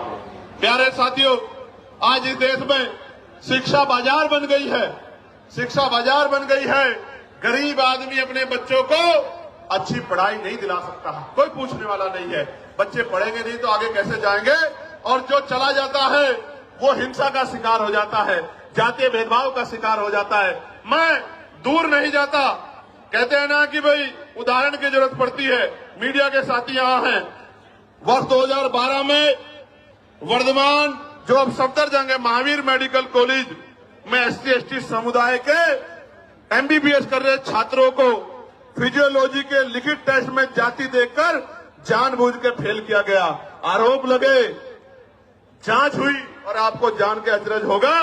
प्यारे साथियों, आज इस देश में शिक्षा बाजार बन गई है, शिक्षा बाजार बन गई है। गरीब आदमी अपने बच्चों को अच्छी पढ़ाई नहीं दिला सकता, कोई पूछने वाला नहीं है। बच्चे पढ़ेंगे नहीं तो आगे कैसे जाएंगे? और जो चला जाता है वो हिंसा का शिकार हो जाता है, जातीय भेदभाव का शिकार हो जाता है। मैं दूर नहीं जाता, कहते हैं ना कि भाई उदाहरण की जरूरत पड़ती है। मीडिया के साथी यहां हैं। वर्ष 2012 में वर्धमान जो अब सफदरजंग है, महावीर मेडिकल कॉलेज में SC/ST समुदाय के MBBS कर रहे छात्रों को फिजियोलॉजी के लिखित टेस्ट में जाति देखकर जानबूझ के फेल किया गया। आरोप लगे, जांच हुई और आपको जान के अचरज होगा,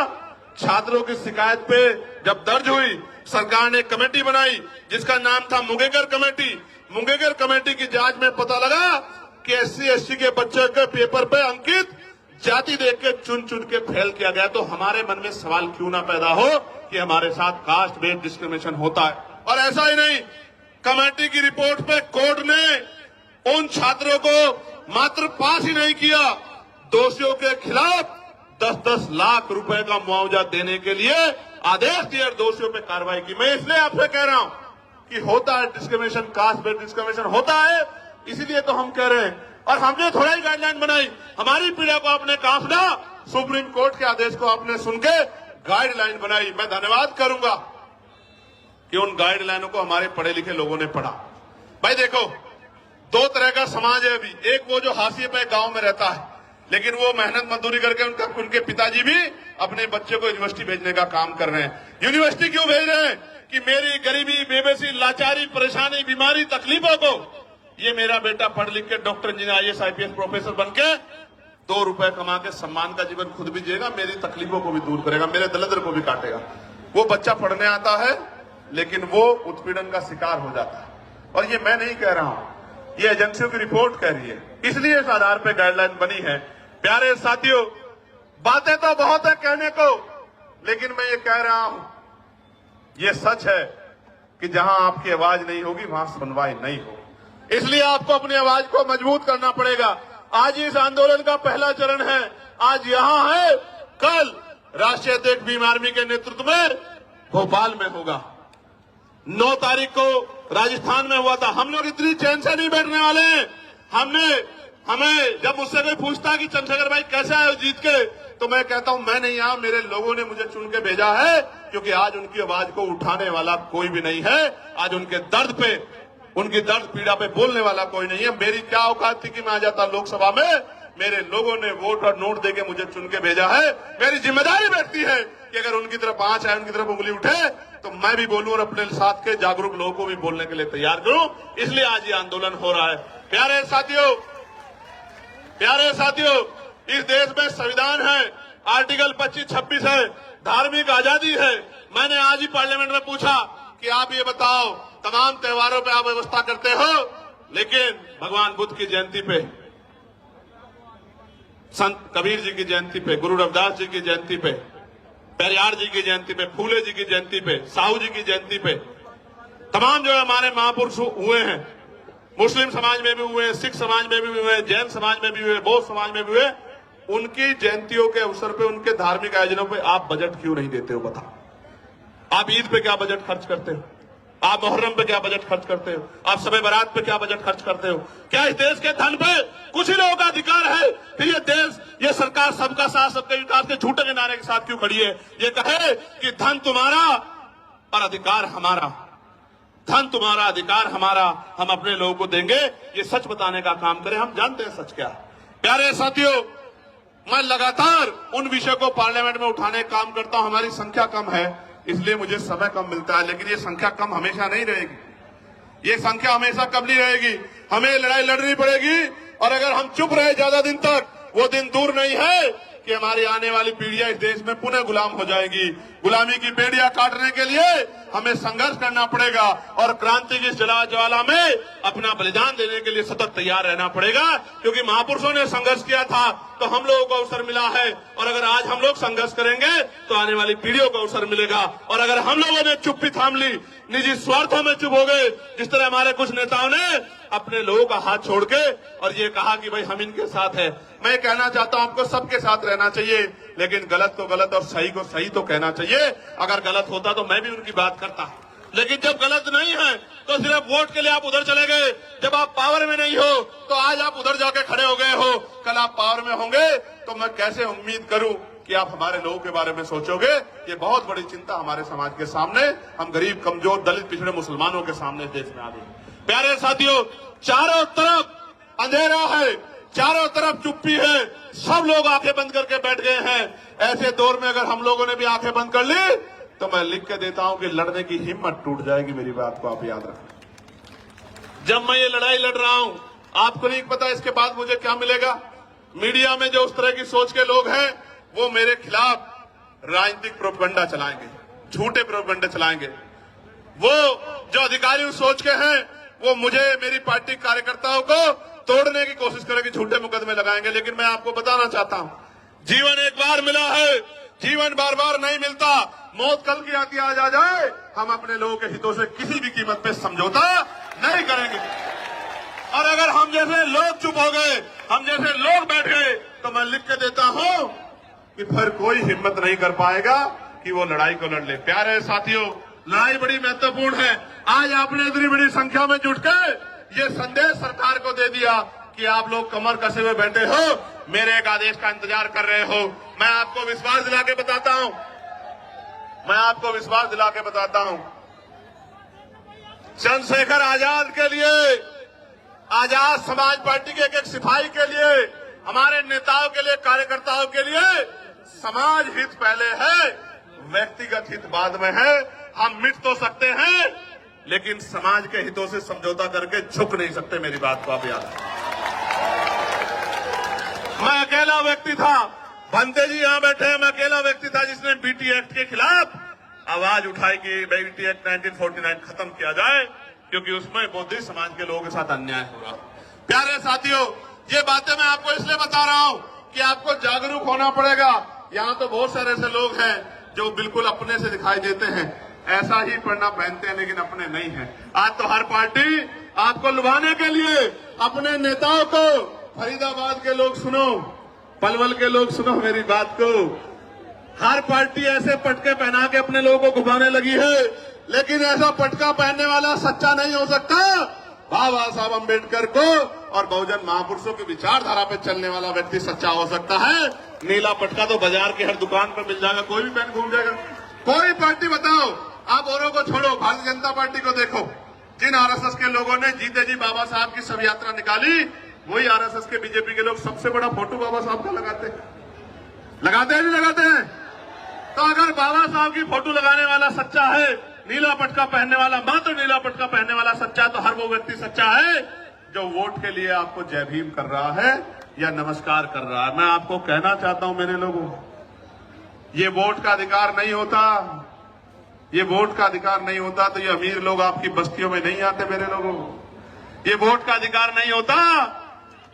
छात्रों की शिकायत पे जब दर्ज हुई, सरकार ने कमेटी बनाई जिसका नाम था मुंगेकर कमेटी। मुंगेकर कमेटी की जांच में पता लगा कि SC/ST के बच्चे के पेपर पे अंकित जाति देख के चुन चुन के फेल किया गया। तो हमारे मन में सवाल क्यों ना पैदा हो कि हमारे साथ कास्ट बेस्ड डिस्क्रिमिनेशन होता है। और ऐसा ही नहीं, कमेटी की रिपोर्ट पे कोर्ट ने उन छात्रों को मात्र पास ही नहीं किया, दोषियों के खिलाफ 10-10 लाख रुपए का मुआवजा देने के लिए आदेश दिया, दोषियों पे कार्रवाई की। मैं इसलिए आपसे कह रहा हूं कि होता है डिस्क्रिमिनेशन, कास्ट बेस्ड डिस्क्रिमिनेशन होता है, इसीलिए तो हम कह रहे हैं। और हमने थोड़ा ही गाइडलाइन बनाई, हमारी पीड़ा को आपने कहा सुना, सुप्रीम कोर्ट के आदेश को आपने सुन के गाइडलाइन बनाई। मैं धन्यवाद करूंगा कि उन गाइडलाइनों को हमारे पढ़े लिखे लोगों ने पढ़ा। भाई देखो, दो तरह का समाज है अभी। एक वो जो हाशिए पे गांव में रहता है, लेकिन वो मेहनत मजदूरी करके उनके पिताजी भी अपने बच्चे को यूनिवर्सिटी भेजने का काम कर रहे हैं। यूनिवर्सिटी क्यों भेज रहे हैं? कि मेरी गरीबी, बेबसी, लाचारी, परेशानी, बीमारी, तकलीफों को ये मेरा बेटा पढ़ लिख के doctor, engineer, IAS, IPS professor बन के 2 रुपए कमा के सम्मान का जीवन खुद भी जिएगा, मेरी तकलीफों को भी दूर करेगा, मेरे दलदर को भी काटेगा। वो बच्चा पढ़ने आता है लेकिन वो उत्पीड़न का शिकार हो जाता है। और ये मैं नहीं कह रहा हूं, ये एजेंसियों की रिपोर्ट कह रही है। इसलिए इस आधार पर गाइडलाइन बनी है। प्यारे साथियों, बातें तो बहुत है कहने को, लेकिन मैं ये कह रहा हूं, ये सच है कि जहां आपकी आवाज नहीं होगी वहां सुनवाई नहीं होगी। इसलिए आपको अपनी आवाज को मजबूत करना पड़ेगा। आज इस आंदोलन का पहला चरण है, आज यहां है, कल राष्ट्रीय अध्यक्ष भीम आर्मी के नेतृत्व में भोपाल में होगा। 9 तारीख को राजस्थान में हुआ था। हम लोग इतनी चैन से नहीं बैठने वाले हैं। हमें जब मुझसे कोई पूछता कि चंद्रशेखर भाई कैसे आए जीत के, तो मैं कहता हूं मैं नहीं आया, मेरे लोगों ने मुझे चुन के भेजा है, क्योंकि आज उनकी आवाज को उठाने वाला कोई भी नहीं है। आज उनके दर्द पे, उनकी दर्द पीड़ा पे बोलने वाला कोई नहीं है। मेरी क्या औकात थी कि मैं आ जाता लोकसभा में? मेरे लोगों ने वोट और नोट देके मुझे चुन के भेजा है। मेरी जिम्मेदारी बैठती है कि अगर उनकी तरफ आंच आए, उनकी तरफ उंगली उठे, तो मैं भी बोलूं और अपने साथ के जागरूक लोगों को भी बोलने के लिए तैयार करूं। इसलिए आज ये आंदोलन हो रहा है। प्यारे साथियों, इस देश में संविधान है, आर्टिकल 25-26 है, धार्मिक आजादी है। मैंने आज ही पार्लियामेंट में पूछा कि आप ये बताओ, तमाम त्योहारों पे आप व्यवस्था करते हो, लेकिन भगवान बुद्ध की जयंती पे, संत कबीर जी की जयंती पे, गुरु रविदास जी की जयंती पे, पेरियार जी की जयंती पे, फूले जी की जयंती पे, साहू जी की जयंती पे, तमाम जो हमारे महापुरुष हुए हैं, मुस्लिम समाज में भी हुए, सिख समाज में भी हुए, जैन समाज में भी हुए, बौद्ध समाज में भी हुए, उनकी जयंतियों के अवसर पे, उनके धार्मिक आयोजनों पे आप बजट क्यों नहीं देते हो? बताओ। आप ईद पे क्या बजट खर्च करते हो? आप मुहर्रम पे क्या बजट खर्च करते हो? आप शब बारात पे क्या बजट खर्च करते हो? क्या इस देश के धन पे कुछ ही लोगों का अधिकार है? फिर ये देश, ये सरकार सबका साथ सबके विकास के झूठे के नारे के साथ क्यों खड़ी है? ये कहे कि धन तुम्हारा और अधिकार हमारा, धन तुम्हारा, अधिकार हमारा, हम अपने लोगों को देंगे। ये सच बताने का काम करें। हम जानते हैं सच क्या है। प्यारे साथियों, मैं लगातार उन विषयों को पार्लियामेंट में उठाने का काम करता हूं। हमारी संख्या कम है, इसलिए मुझे समय कम मिलता है, लेकिन ये संख्या कम हमेशा नहीं रहेगी। ये संख्या हमेशा कम नहीं रहेगी। हमें लड़ाई लड़नी पड़ेगी। और अगर हम चुप रहे ज्यादा दिन तक, वो दिन दूर नहीं है कि हमारी आने वाली पीढ़ियां इस देश में पुनः गुलाम हो जाएगी। गुलामी की बेड़ियां काटने के लिए हमें संघर्ष करना पड़ेगा और क्रांति की ज्वाला में अपना बलिदान देने के लिए सतत तैयार रहना पड़ेगा, क्योंकि महापुरुषों ने संघर्ष किया था तो हम लोगों को अवसर मिला है। और अगर आज हम लोग संघर्ष करेंगे तो आने वाली पीढ़ियों को अवसर मिलेगा। और अगर हम लोगों ने चुप्पी थाम ली, निजी स्वार्थों में चुप हो गए, जिस तरह हमारे कुछ नेताओं ने अपने लोगों का हाथ छोड़ के और ये कहा कि भाई हम इनके साथ हैं, मैं कहना चाहता हूं आपको सबके साथ रहना चाहिए, लेकिन गलत को गलत और सही को सही तो कहना चाहिए। अगर गलत होता तो मैं भी उनकी बात करता, लेकिन जब गलत नहीं है तो सिर्फ वोट के लिए आप उधर चले गए। जब आप पावर में नहीं हो तो आज आप उधर जाके खड़े हो गए हो, कल आप पावर में होंगे तो मैं कैसे उम्मीद करूं कि आप हमारे लोगों के बारे में सोचोगे। ये बहुत बड़ी चिंता हमारे समाज के सामने, हम गरीब, कमजोर, दलित, पिछड़े मुसलमानों के सामने देश में आ गई। प्यारे साथियों, चारों तरफ अंधेरा है, चारों तरफ चुप्पी है, सब लोग आंखें बंद करके बैठ गए हैं। ऐसे दौर में अगर हम लोगों ने भी आंखें बंद कर ली तो मैं लिख के देता हूं कि लड़ने की हिम्मत टूट जाएगी। मेरी बात को आप याद रखें। जब मैं ये लड़ाई लड़ रहा हूं, आपको नहीं पता इसके बाद मुझे क्या मिलेगा। मीडिया में जो उस तरह की सोच के लोग हैं वो मेरे खिलाफ राजनीतिक प्रोपगंडा चलाएंगे, झूठे प्रोपगंडे चलाएंगे। वो जो अधिकारी उस सोच के हैं वो मुझे, मेरी पार्टी कार्यकर्ताओं को तोड़ने की कोशिश करेंगे, झूठे मुकदमे लगाएंगे। लेकिन मैं आपको बताना चाहता हूं, जीवन एक बार मिला है, जीवन बार बार नहीं मिलता। मौत कल की आती आज आ जाए, हम अपने लोगों के हितों से किसी भी कीमत पे समझौता नहीं करेंगे। और अगर हम जैसे लोग चुप हो गए, हम जैसे लोग बैठ गए, तो मैं लिख के देता हूं कि फिर कोई हिम्मत नहीं कर पाएगा कि वो लड़ाई को लड़ ले। प्यारे साथियों, लड़ाई बड़ी महत्वपूर्ण है। आज आपने इतनी बड़ी संख्या में जुटकर ये संदेश सरकार को दे दिया कि आप लोग कमर कसे हुए बैठे हो, मेरे एक आदेश का इंतजार कर रहे हो। मैं आपको विश्वास दिला के बताता हूं, चंद्रशेखर आजाद के लिए, आजाद समाज पार्टी के एक सिपाही के लिए, हमारे नेताओं के लिए, कार्यकर्ताओं के लिए समाज हित पहले है, व्यक्तिगत हित बाद में है। हम मिट तो सकते हैं, लेकिन समाज के हितों से समझौता करके झुक नहीं सकते। मेरी बात को आप याद रखें। मैं अकेला व्यक्ति था, भंते जी यहां बैठे हैं, मैं अकेला व्यक्ति था जिसने बीटी एक्ट के खिलाफ आवाज उठाई कि बीटी एक्ट 1949 खत्म किया जाए, क्योंकि उसमें बौद्धिक समाज के लोगों के साथ अन्याय हो रहा। प्यारे साथियों, ये बातें मैं आपको इसलिए बता रहा हूं कि आपको जागरूक होना पड़ेगा। यहां तो बहुत सारे ऐसे लोग हैं जो बिल्कुल अपने से दिखाई देते हैं, ऐसा ही पढ़ना पहनते हैं, लेकिन अपने नहीं हैं। आज तो हर पार्टी आपको लुभाने के लिए अपने नेताओं को, फरीदाबाद के लोग सुनो, पलवल के लोग सुनो मेरी बात को, हर पार्टी ऐसे पटके पहना के अपने लोगों को घुमाने लगी है, लेकिन ऐसा पटका पहनने वाला सच्चा नहीं हो सकता। बाबा साहब अम्बेडकर को और बहुजन महापुरुषों की विचारधारा पे चलने वाला व्यक्ति सच्चा हो सकता है। नीला पटका तो बाजार की हर दुकान पर मिल जाएगा, कोई भी पहन घूम जाएगा। कोई पार्टी बताओ, आप औरों को छोड़ो, भारतीय जनता पार्टी को देखो, जिन आरएसएस के लोगों ने जीते जी बाबा साहब की शव यात्रा निकाली, वही आरएसएस के, बीजेपी के लोग सबसे बड़ा फोटो बाबा साहब का लगाते हैं नहीं लगाते हैं? तो अगर बाबा साहब की फोटो लगाने वाला सच्चा है, नीला पटका पहनने वाला, मात्र नीला पटका पहनने वाला सच्चा, तो हर वो व्यक्ति सच्चा है जो वोट के लिए आपको जय भीम कर रहा है या नमस्कार कर रहा है। मैं आपको कहना चाहता हूं मेरे लोगों, ये वोट का अधिकार नहीं होता, ये वोट का अधिकार नहीं होता तो ये अमीर लोग आपकी बस्तियों में नहीं आते। मेरे लोगों, ये वोट का अधिकार नहीं होता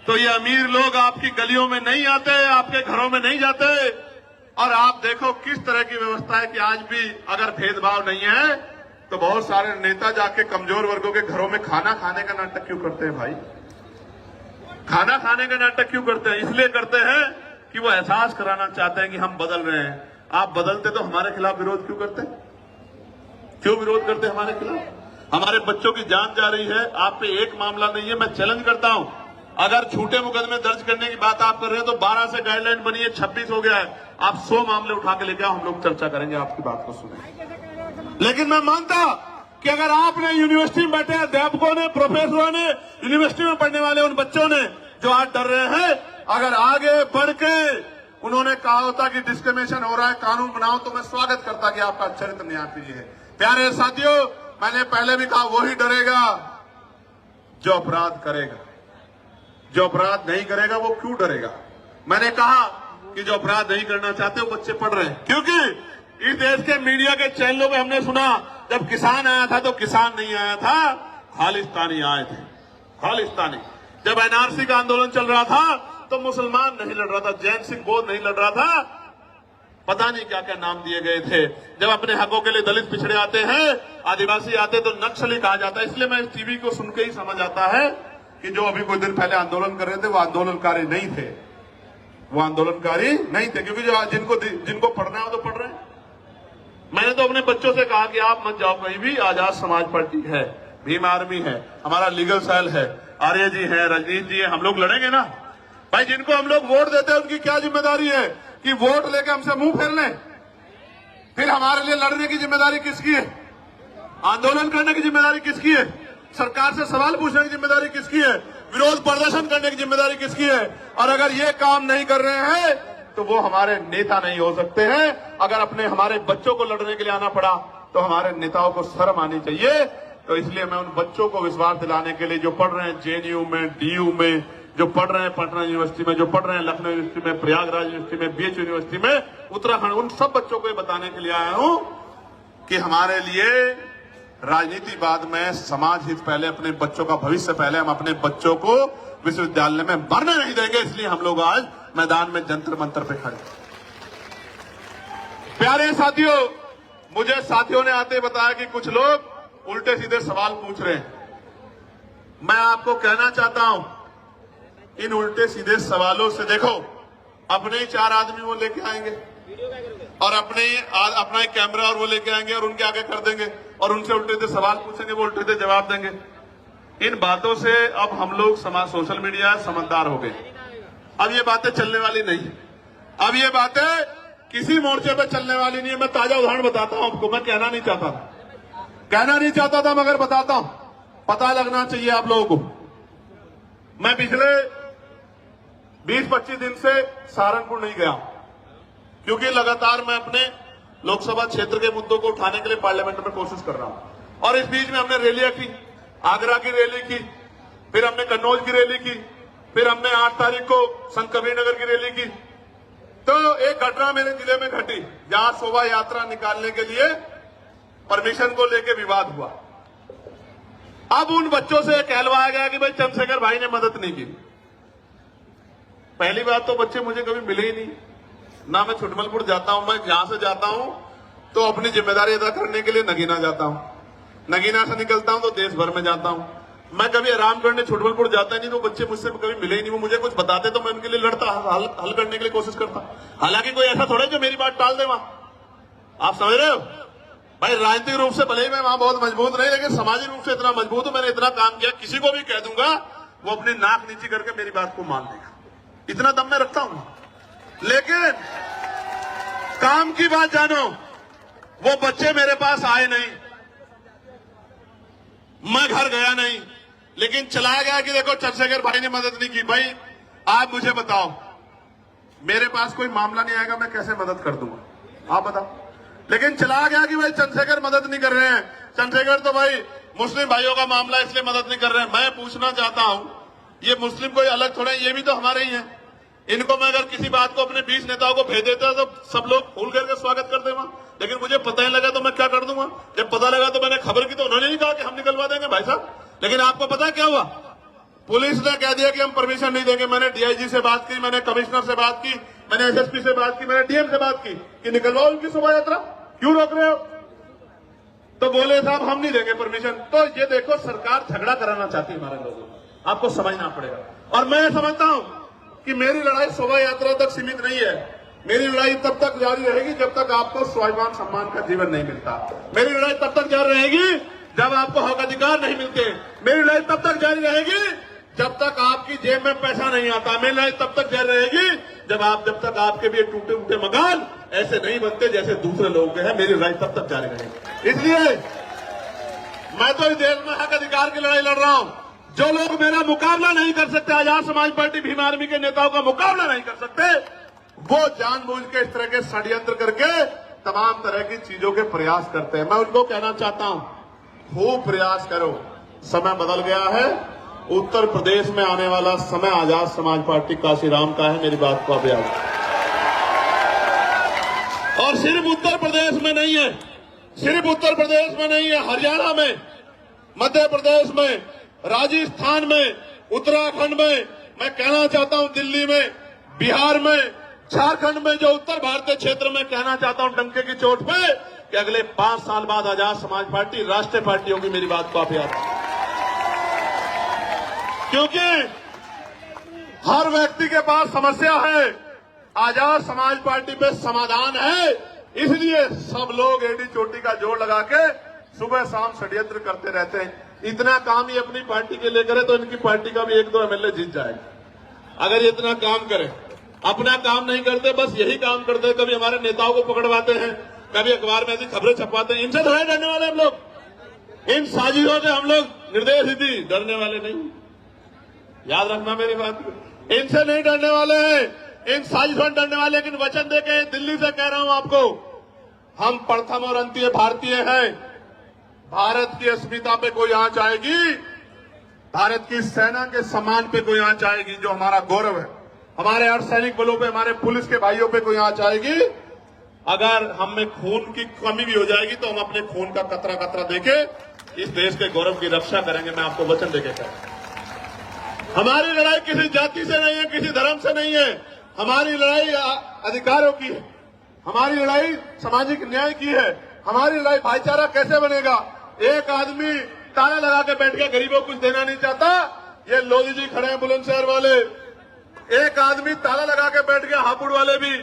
तो ये अमीर लोग आपकी गलियों में नहीं आते, आपके घरों में नहीं जाते। और आप देखो किस तरह की व्यवस्था है कि आज भी अगर भेदभाव नहीं है तो बहुत सारे नेता जाके कमजोर वर्गों के घरों में खाना खाने का नाटक क्यों करते हैं भाई? खाना खाने का नाटक क्यों करते हैं? इसलिए करते हैं कि वो एहसास कराना चाहते हैं कि हम बदल रहे हैं। आप बदलते तो हमारे खिलाफ विरोध क्यों करते? क्यों विरोध करते हमारे खिलाफ? हमारे बच्चों की जान जा रही है, आप पे एक मामला नहीं है। मैं चैलेंज करता हूं, अगर झूठे मुकदमे दर्ज करने की बात आप कर रहे हैं तो 12 से गाइडलाइन बनी है, 26 हो गया है। आप 100 मामले उठा के लेके आओ, हम लोग चर्चा करेंगे, आपकी बात को सुनेंगे। लेकिन मैं मानता कि अगर आपने यूनिवर्सिटी में बैठे अध्यापकों ने, प्रोफेसरों ने, यूनिवर्सिटी में पढ़ने वाले उन बच्चों ने जो आज डर रहे हैं, अगर आगे बढ़ के उन्होंने कहा होता कि डिस्क्रिमिनेशन हो रहा है, कानून बनाओ, तो मैं स्वागत करता कि आपका चरित्र न्याय कीजिए। प्यारे साथियों, मैंने पहले भी कहा, वही डरेगा जो अपराध करेगा। जो अपराध नहीं करेगा वो क्यों डरेगा? मैंने कहा कि जो अपराध नहीं करना चाहते वो बच्चे पढ़ रहे हैं, क्योंकि इस देश के मीडिया के चैनलों में हमने सुना जब किसान आया था तो किसान नहीं आया था, खालिस्तानी आए थे, खालिस्तानी। जब एनआरसी का आंदोलन चल रहा था तो मुसलमान नहीं लड़ रहा था, जैन सिंह बोध नहीं लड़ रहा था, पता नहीं क्या क्या नाम दिए गए थे। जब अपने हकों के लिए दलित पिछड़े आते हैं, आदिवासी आते तो नक्सली कहा जाता है। इसलिए मैं इस टीवी को सुन के ही समझ आता है कि जो अभी कुछ दिन पहले आंदोलन कर रहे थे वो आंदोलनकारी नहीं थे, वो आंदोलनकारी नहीं थे, क्योंकि जो जिनको पढ़ना है वो तो पढ़ रहे हैं। मैंने तो अपने बच्चों से कहा कि आप मत जाओ कहीं भी, आजाद समाज पार्टी है, भीम आर्मी है, हमारा लीगल सेल है, आर्य जी है, रजनीश जी है, हम लोग लड़ेंगे ना भाई। जिनको हम लोग वोट देते हैं उनकी क्या जिम्मेदारी है कि वोट लेके हमसे मुंह फेर लें? फिर हमारे लिए लड़ने की जिम्मेदारी किसकी है? आंदोलन करने की जिम्मेदारी किसकी है? सरकार से सवाल पूछने की जिम्मेदारी किसकी है? विरोध प्रदर्शन करने की जिम्मेदारी किसकी है? और अगर ये काम नहीं कर रहे हैं तो वो हमारे नेता नहीं हो सकते हैं। अगर अपने हमारे बच्चों को लड़ने के लिए आना पड़ा तो हमारे नेताओं को शर्म आनी चाहिए। तो इसलिए मैं उन बच्चों को विश्वास दिलाने के लिए, जो पढ़ रहे हैं जेएनयू में, डीयू में, जो पढ़ रहे हैं पटना यूनिवर्सिटी में, जो पढ़ रहे हैं लखनऊ यूनिवर्सिटी में, प्रयागराज यूनिवर्सिटी में, बीएच यूनिवर्सिटी में, उत्तराखंड, उन सब बच्चों को ये बताने के लिए आया हूं कि हमारे लिए राजनीति बाद में, समाज हित पहले, अपने बच्चों का भविष्य पहले। हम अपने बच्चों को विश्वविद्यालय में मरने नहीं देंगे, इसलिए हम लोग आज मैदान में जंतर मंतर पे खड़े। प्यारे साथियों, मुझे साथियों ने आते बताया कि कुछ लोग उल्टे सीधे सवाल पूछ रहे हैं। मैं आपको कहना चाहता हूं, इन उल्टे सीधे सवालों से देखो, अपने ही 4 आदमी वो लेके आएंगे और अपना एक कैमरा और वो लेके आएंगे और उनके आगे कर देंगे और उनसे उल्टे सीधे सवाल पूछेंगे, वो उल्टे सीधे जवाब देंगे। इन बातों से अब हम लोग सोशल मीडिया समझदार हो गए। अब ये बातें चलने वाली नहीं, अब ये बातें किसी मोर्चे पे चलने वाली नहीं है। मैं ताजा उदाहरण बताता हूं आपको, मैं कहना नहीं चाहता था। कहना नहीं चाहता था मगर बताता हूं, पता लगना चाहिए आप लोगों को। मैं पिछले 20-25 दिन से सहारनपुर नहीं गया क्योंकि लगातार मैं अपने लोकसभा क्षेत्र के मुद्दों को उठाने के लिए पार्लियामेंट में कोशिश कर रहा हूं। और इस बीच में हमने रैलियां की, आगरा की रैली की, फिर हमने कन्नौज की रैली की, फिर हमने 8 तारीख को संत कबीरनगर की रैली की। तो एक घटना मेरे जिले में घटी जहां शोभा यात्रा निकालने के लिए परमिशन को लेकर विवाद हुआ। अब उन बच्चों से कहलवाया गया कि भाई चंद्रशेखर भाई ने मदद नहीं की। पहली बात तो बच्चे मुझे कभी मिले ही नहीं, ना मैं छुटमलपुर जाता हूं। मैं यहां से जाता हूं तो अपनी जिम्मेदारी अदा करने के लिए नगीना जाता हूं, नगीना से निकलता हूं तो देश भर में जाता हूं। मैं कभी आराम करने छुटमलपुर जाता नहीं, तो बच्चे मुझसे कभी मिले ही नहीं। वो मुझे कुछ बताते तो मैं उनके लिए लड़ता, हल करने के लिए कोशिश करता। हालांकि कोई ऐसा थोड़ा जो मेरी बात टाल दे वहां, आप समझ रहे हो भाई। राजनीतिक रूप से भले ही मैं वहां बहुत मजबूत नहीं, लेकिन सामाजिक रूप से इतना मजबूत हूं, मैंने इतना काम किया, किसी को भी कह दूंगा वो अपनी नाक नीची करके मेरी बात को मान लेगा, इतना दम मैं रखता हूं। लेकिन काम की बात जानो, वो बच्चे मेरे पास आए नहीं, मैं घर गया नहीं, लेकिन चलाया गया कि देखो चंद्रशेखर भाई ने मदद नहीं की। भाई आप मुझे बताओ, मेरे पास कोई मामला नहीं आएगा, मैं कैसे मदद कर दूंगा, आप बताओ। लेकिन चला गया कि भाई चंद्रशेखर मदद नहीं कर रहे हैं, चंद्रशेखर तो भाई मुस्लिम भाइयों का मामला इसलिए मदद नहीं कर रहे हैं। मैं पूछना चाहता हूं, ये मुस्लिम कोई अलग थोड़े, ये भी तो हमारे ही हैं। इनको मैं अगर किसी बात को अपने 20 नेताओं को भेज देता तो सब लोग फूल करके स्वागत कर देगा, लेकिन मुझे पता ही लगा तो मैं क्या कर दूंगा। जब पता लगा तो मैंने खबर की, तो उन्होंने नहीं कहा कि हम निकलवा देंगे भाई साहब। लेकिन आपको पता है क्या हुआ, पुलिस ने कह दिया कि हम परमिशन नहीं देंगे। मैंने डीआईजी से बात की, मैंने कमिश्नर से बात की, मैंने एसएसपी से बात की, मैंने डीएम से बात की कि निकलवाओ उनकी शोभा यात्रा, क्यों रोक रहे हो। तो बोले साहब हम नहीं देंगे परमिशन। तो ये देखो, सरकार झगड़ा कराना चाहती है हमारे लोगों को, आपको समझना पड़ेगा। और मैं समझता हूं कि मेरी लड़ाई शोभा यात्रा तक सीमित नहीं है। मेरी लड़ाई तब तक जारी रहेगी जब तक आपको स्वाभिमान सम्मान का जीवन नहीं मिलता। मेरी लड़ाई तब तक जारी रहेगी जब आपको हक अधिकार नहीं मिलते। मेरी लड़ाई तब तक जारी रहेगी जब तक आपकी जेब में पैसा नहीं आता। मेरी लड़ाई तब तक जारी रहेगी जब तक आपके भी टूटे फूटे मकान ऐसे नहीं बनते जैसे दूसरे लोगों के हैं। मेरी लड़ाई तब तक जारी रहेगी। इसलिए मैं तो इस देश में हक अधिकार की लड़ाई लड़ रहा हूं। जो लोग मेरा मुकाबला नहीं कर सकते, आजाद समाज पार्टी भीम आर्मी के नेताओं का मुकाबला नहीं कर सकते, वो जानबूझ के इस तरह के षड्यंत्र करके तमाम तरह की चीजों के प्रयास करते हैं। मैं उनको कहना चाहता हूं, खूब प्रयास करो, समय बदल गया है। उत्तर प्रदेश में आने वाला समय आजाद समाज पार्टी काशीराम का है, मेरी बात को आप याद। और सिर्फ उत्तर प्रदेश में नहीं है, सिर्फ उत्तर प्रदेश में नहीं है, हरियाणा में, मध्य प्रदेश में, राजस्थान में, उत्तराखंड में, मैं कहना चाहता हूं दिल्ली में, बिहार में, झारखंड में, जो उत्तर भारतीय क्षेत्र में, कहना चाहता हूं डंके की चोट पे कि अगले 5 साल बाद आजाद समाज पार्टी राष्ट्रीय पार्टी होगी। मेरी बात को आप याद, क्योंकि हर व्यक्ति के पास समस्या है, आजाद समाज पार्टी पे समाधान है। इसलिए सब लोग एडी चोटी का जोड़ लगा के सुबह शाम षड्यंत्र करते रहते हैं। इतना काम ही अपनी पार्टी के लिए करे तो इनकी पार्टी का भी 1-2 एमएलए जीत जाएगा। अगर ये इतना काम करे, अपना काम नहीं करते, बस यही काम करते, कभी हमारे नेताओं को पकड़वाते हैं, कभी अखबार में ऐसी खबरें छपवाते हैं। इनसे थोड़े डरने वाले हम लोग, इन साजिशों से हम लोग निर्दय स्थिति डरने वाले नहीं, याद रखना मेरी बात। इनसे नहीं डरने वाले हैं, इन साजिशों से डरने वाले। लेकिन वचन देके दिल्ली से कह रहा हूं आपको, हम प्रथम और अंतिम भारतीय हैं। भारत की अस्मिता पे कोई आंच आएगी, भारत की सेना के सम्मान पे कोई आंच आएगी, जो हमारा गौरव है, हमारे अर्धसैनिक बलों पे, हमारे पुलिस के भाइयों पे कोई आंच आएगी, अगर हम में खून की कमी भी हो जाएगी तो हम अपने खून का कतरा कतरा देके इस देश के गौरव की रक्षा करेंगे। मैं आपको वचन देके कह रहा हूं। हमारी लड़ाई किसी जाति से नहीं है, किसी धर्म से नहीं है, हमारी लड़ाई अधिकारों की है, हमारी लड़ाई सामाजिक न्याय की है, हमारी लड़ाई भाईचारा कैसे बनेगा। एक आदमी ताला लगा के बैठ गया, गरीबों को कुछ देना नहीं चाहता, ये लोधी जी खड़े हैं बुलंदशहर वाले, एक आदमी ताला लगा के बैठ गया, हापुड़ वाले भी,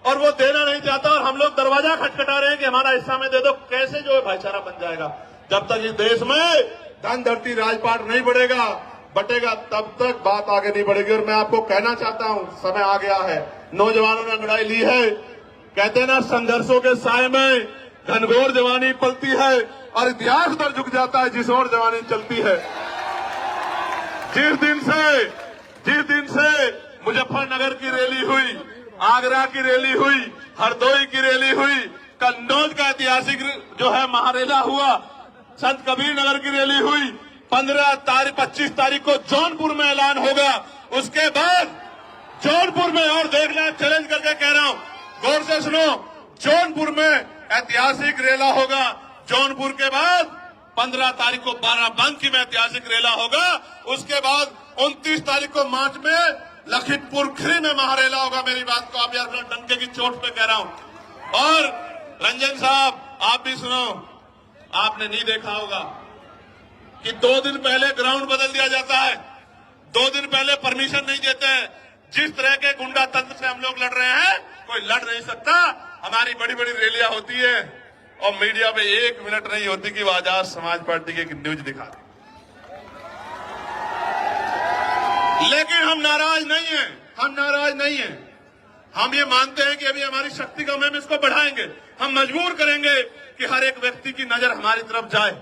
और वो देना नहीं चाहता, और हम लोग दरवाजा खटखटा रहे हैं कि हमारा हिस्सा में दे दो। कैसे जो है भाईचारा बन जाएगा? जब तक इस देश में धन धरती राजपाट नहीं बटेगा तब तक बात आगे नहीं बढ़ेगी। और मैं आपको कहना चाहता हूं, समय आ गया है, नौजवानों ने अंगड़ाई ली है। कहते हैं ना, संघर्षों के साए में घनघोर जवानी पलती है और इतिहास उधर झुक जाता है जिस ओर जवानी चलती है। जिस दिन से मुजफ्फरनगर की रैली हुई, आगरा की रैली हुई, हरदोई की रैली हुई, कन्नौज का ऐतिहासिक जो है महारेला हुआ, संत कबीर नगर की रैली हुई, 25 तारीख को जौनपुर में ऐलान होगा। उसके बाद जौनपुर में, और देखना चैलेंज करके कह रहा हूं, गौर से सुनो, जौनपुर में ऐतिहासिक रेला होगा। जौनपुर के बाद 15 तारीख को बाराबंकी में ऐतिहासिक रेला होगा। उसके बाद 29 तारीख को मार्च में लखीमपुर खीरी में महारेला होगा। मेरी बात को आप यार डंके की चोट पे कह रहा हूं। और रंजन साहब आप भी सुनो, आपने नहीं देखा होगा कि 2 दिन पहले ग्राउंड बदल दिया जाता है, 2 दिन पहले परमिशन नहीं देते हैं। जिस तरह के गुंडा तंत्र से हम लोग लड़ रहे हैं, कोई लड़ नहीं सकता। हमारी बड़ी बड़ी रैलियां होती है और मीडिया में 1 मिनट नहीं होती कि वो आजाद समाज पार्टी की न्यूज दिखा दे। लेकिन हम नाराज नहीं हैं, हम ये मानते हैं कि अभी हमारी शक्ति कम है, हम इसको बढ़ाएंगे। हम मजबूर करेंगे कि हर एक व्यक्ति की नजर हमारी तरफ जाए,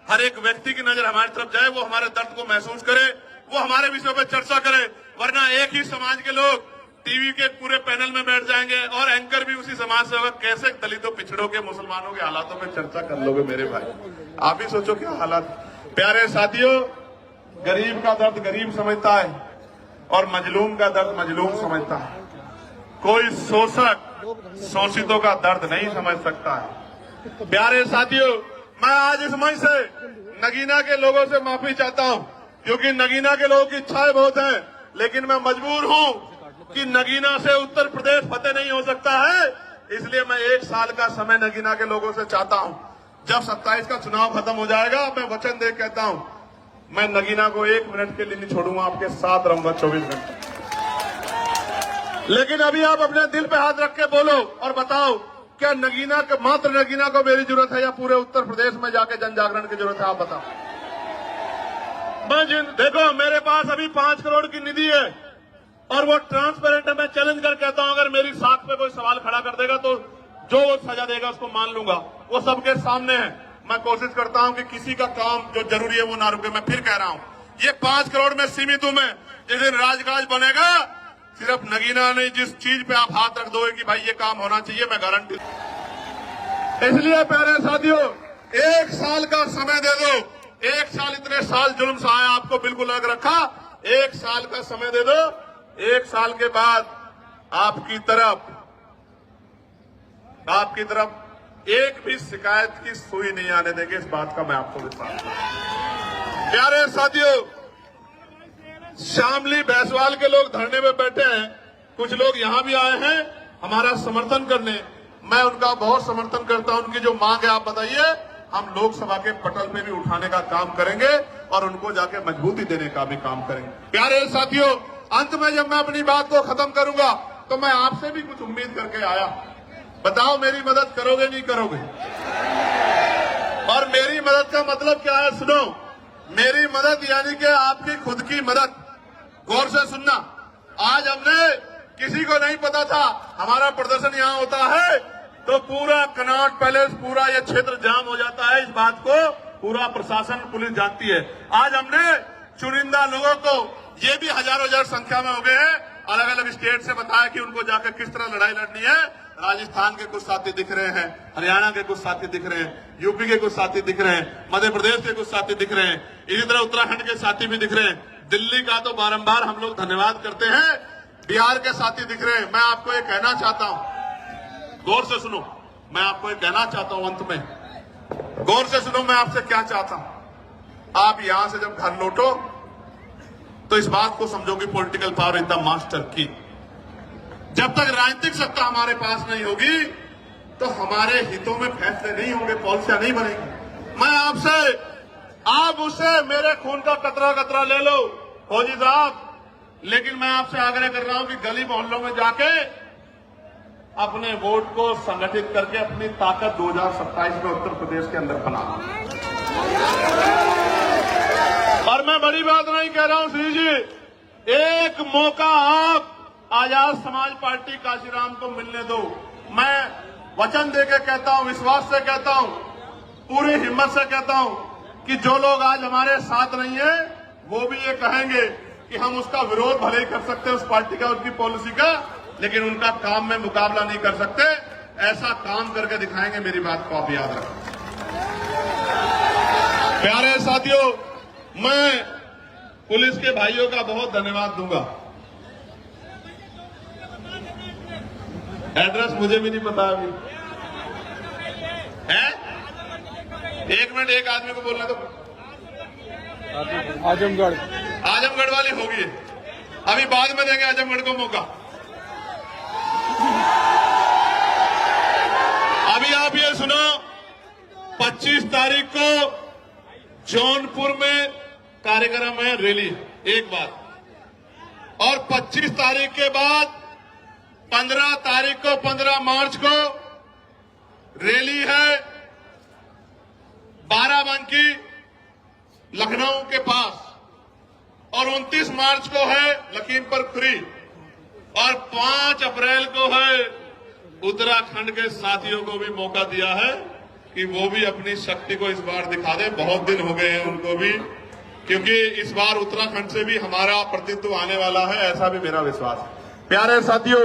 हर एक व्यक्ति की नजर हमारी तरफ जाए, वो हमारे दर्द को महसूस करे, वो हमारे विषयों पर चर्चा करे। वरना एक ही समाज के लोग टीवी के पूरे पैनल में बैठ जाएंगे और एंकर भी उसी समाज से होगा। कैसे दलितों, पिछड़ों के, मुसलमानों के हालातों में चर्चा कर लोगे मेरे भाई? आप ही सोचो क्या हालात। प्यारे साथियों, गरीब का दर्द गरीब समझता है और मजलूम का दर्द मजलूम समझता है। कोई शोषक शोषितों का दर्द नहीं समझ सकता है। प्यारे साथियों, मैं आज इस मंच से नगीना के लोगों से माफी चाहता हूं, क्योंकि नगीना के लोगों की इच्छाएं बहुत हैं, लेकिन मैं मजबूर हूं कि नगीना से उत्तर प्रदेश फतेह नहीं हो सकता है। इसलिए मैं 1 साल का समय नगीना के लोगों से चाहता हूं। जब 27 का चुनाव खत्म हो जाएगा, मैं वचन दे कहता हूं, मैं नगीना को 1 मिनट के लिए नहीं छोड़ूंगा, आपके साथ रहूंगा 24 घंटे। लेकिन अभी आप अपने दिल पे हाथ रख के बोलो और बताओ, क्या नगीना के, मात्र नगीना को मेरी जरूरत है या पूरे उत्तर प्रदेश में जाके जन जागरण की जरूरत है? आप बताओ। देखो, मेरे पास अभी 5 करोड़ की निधि है और वो ट्रांसपेरेंट है। मैं चैलेंज कर कहता हूं, अगर मेरी साख पे कोई सवाल खड़ा कर देगा तो जो वो सजा देगा उसको मान लूंगा। वो सबके सामने है। मैं कोशिश करता हूं कि किसी का काम जो जरूरी है वो ना रुके। मैं फिर कह रहा हूं, ये 5 करोड़ में सीमित हूं मैं। जिस दिन राजकाज बनेगा, सिर्फ नगीना नहीं, जिस चीज पे आप हाथ रख दोगे कि भाई ये काम होना चाहिए, मैं गारंटी। इसलिए प्यारे साथियों, 1 साल का समय दे दो। 1 साल, इतने साल जुल्म सहाया, आपको बिल्कुल अलग रखा। 1 साल का समय दे दो। 1 साल के बाद आपकी तरफ एक भी शिकायत की सुई नहीं आने देंगे। इस बात का मैं आपको विश्वास करता। प्यारे साथियों, शामली भैंसवाल के लोग धरने में बैठे हैं, कुछ लोग यहां भी आए हैं हमारा समर्थन करने। मैं उनका बहुत समर्थन करता हूं। उनकी जो मांग है आप बताइए, हम लोकसभा के पटल पे भी उठाने का काम करेंगे और उनको जाके मजबूती देने का भी काम करेंगे। प्यारे साथियों, अंत में जब मैं अपनी बात को खत्म करूंगा तो मैं आपसे भी कुछ उम्मीद करके आया। बताओ, मेरी मदद करोगे नहीं करोगे? और मेरी मदद का मतलब क्या है? सुनो, मेरी मदद यानी कि आपकी खुद की मदद। गौर से सुनना, आज हमने, किसी को नहीं पता था हमारा प्रदर्शन यहां होता है तो पूरा कनॉट पैलेस, पूरा ये क्षेत्र जाम हो जाता है। इस बात को पूरा प्रशासन, पुलिस जानती है। आज हमने चुनिंदा लोगों को, ये भी हजारों संख्या में हो गए हैं, अलग अलग स्टेट से बताया कि उनको जाकर किस तरह लड़ाई लड़नी है। राजस्थान के कुछ साथी दिख रहे हैं, हरियाणा के कुछ साथी दिख रहे हैं, यूपी के कुछ साथी दिख रहे हैं, मध्य प्रदेश के कुछ साथी दिख रहे हैं, इसी तरह उत्तराखंड के साथी भी दिख रहे हैं। दिल्ली का तो बारंबार हम लोग धन्यवाद करते हैं। बिहार के साथी दिख रहे हैं। मैं आपको ये कहना चाहता हूं, गौर से सुनो, मैं आपको ये कहना चाहता हूं, अंत में गौर से सुनो, मैं आपसे क्या चाहता हूं। आप यहां से जब घर लौटो तो इस बात को समझो कि political power is the master की। जब तक राजनीतिक सत्ता हमारे पास नहीं होगी तो हमारे हितों में फैसले नहीं होंगे, पॉलिसियां नहीं बनेगी। मैं आपसे, आप उससे मेरे खून का कतरा कतरा ले लो फौजी साहब, लेकिन मैं आपसे आग्रह कर रहा हूं कि गली मोहल्लों में जाके अपने वोट को संगठित करके अपनी ताकत 2027 में उत्तर प्रदेश के अंदर बना। और मैं बड़ी बात नहीं कह रहा हूं श्री जी, एक मौका आप आजाद समाज पार्टी काशीराम को मिलने दो। मैं वचन देके कहता हूं, विश्वास से कहता हूं, पूरी हिम्मत से कहता हूं कि जो लोग आज हमारे साथ नहीं है वो भी ये कहेंगे कि हम उसका विरोध भले ही कर सकते हैं, उस पार्टी का, उनकी पॉलिसी का, लेकिन उनका काम में मुकाबला नहीं कर सकते। ऐसा काम करके दिखाएंगे। मेरी बात को आप याद रखें। प्यारे साथियों, मैं पुलिस के भाइयों का बहुत धन्यवाद दूंगा। एड्रेस मुझे भी नहीं पता अभी है। एक मिनट, एक आदमी को बोलना तो। आजमगढ़ वाली होगी, अभी बाद में देंगे आजमगढ़ को मौका। अभी आप ये सुनो, 25 तारीख को जौनपुर में कार्यक्रम है, रैली, एक बात। और 25 तारीख के बाद 15 तारीख को, 15 मार्च को रैली है बाराबंकी लखनऊ के पास, और 29 मार्च को है लखीमपुर खीरी, और 5 अप्रैल को है उत्तराखंड के साथियों को भी मौका दिया है कि वो भी अपनी शक्ति को इस बार दिखा दे। बहुत दिन हो गए हैं उनको भी, क्योंकि इस बार उत्तराखंड से भी हमारा प्रतिनिधित्व आने वाला है, ऐसा भी मेरा विश्वास है। प्यारे साथियों,